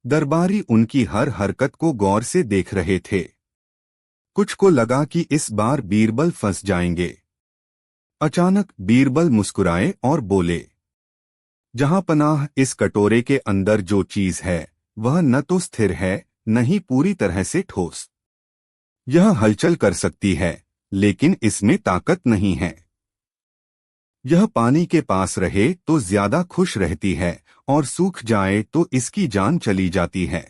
दरबारी उनकी हर हरकत को गौर से देख रहे थे। कुछ को लगा कि इस बार बीरबल फंस जाएंगे। अचानक बीरबल मुस्कुराए और बोले, जहांपनाह, इस कटोरे के अंदर जो चीज है वह न तो स्थिर है, न ही पूरी तरह से ठोस। यह हलचल कर सकती है, लेकिन इसमें ताकत नहीं है। यह पानी के पास रहे तो ज्यादा खुश रहती है और सूख जाए तो इसकी जान चली जाती है।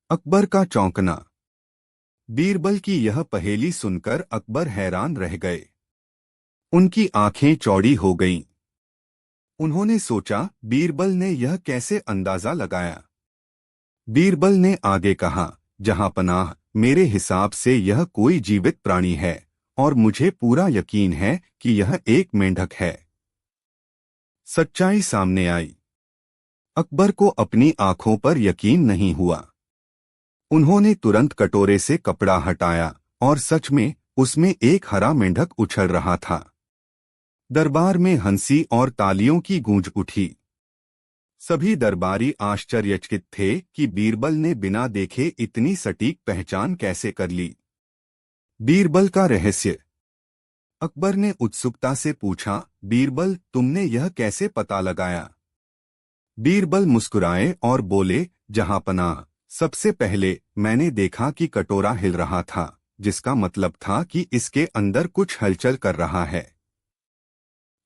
अकबर का चौंकना। बीरबल की यह पहेली सुनकर अकबर हैरान रह गए। उनकी आंखें चौड़ी हो गईं। उन्होंने सोचा, बीरबल ने यह कैसे अंदाजा लगाया। बीरबल ने आगे कहा, जहांपनाह, मेरे हिसाब से यह कोई जीवित प्राणी है और मुझे पूरा यकीन है कि यह एक मेंढक है। सच्चाई सामने आई। अकबर को अपनी आंखों पर यकीन नहीं हुआ। उन्होंने तुरंत कटोरे से कपड़ा हटाया और सच में उसमें एक हरा मेंढक उछल रहा था। दरबार में हंसी और तालियों की गूंज उठी। सभी दरबारी आश्चर्यचकित थे कि बीरबल ने बिना देखे इतनी सटीक पहचान कैसे कर ली। बीरबल का रहस्य। अकबर ने उत्सुकता से पूछा, बीरबल, तुमने यह कैसे पता लगाया? बीरबल मुस्कुराए और बोले, जहांपनाह, सबसे पहले मैंने देखा कि कटोरा हिल रहा था, जिसका मतलब था कि इसके अंदर कुछ हलचल कर रहा है।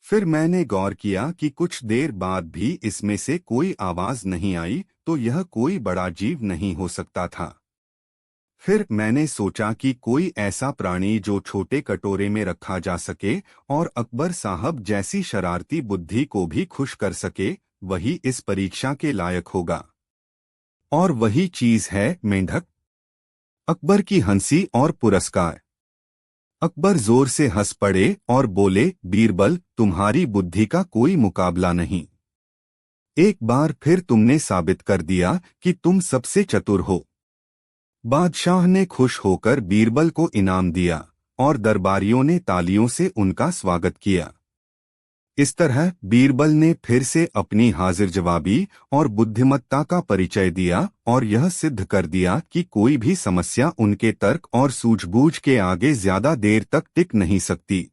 फिर मैंने गौर किया कि कुछ देर बाद भी इसमें से कोई आवाज नहीं आई, तो यह कोई बड़ा जीव नहीं हो सकता था। फिर मैंने सोचा कि कोई ऐसा प्राणी जो छोटे कटोरे में रखा जा सके और अकबर साहब जैसी शरारती बुद्धि को भी खुश कर सके, वही इस परीक्षा के लायक होगा। और वही चीज है मेंढक। अकबर की हंसी और पुरस्कार। अकबर जोर से हंस पड़े और बोले, बीरबल, तुम्हारी बुद्धि का कोई मुकाबला नहीं। एक बार फिर तुमने साबित कर दिया कि तुम सबसे चतुर हो। बादशाह ने खुश होकर बीरबल को इनाम दिया और दरबारियों ने तालियों से उनका स्वागत किया। इस तरह बीरबल ने फिर से अपनी हाजिर जवाबी और बुद्धिमत्ता का परिचय दिया और यह सिद्ध कर दिया कि कोई भी समस्या उनके तर्क और सूझबूझ के आगे ज्यादा देर तक टिक नहीं सकती।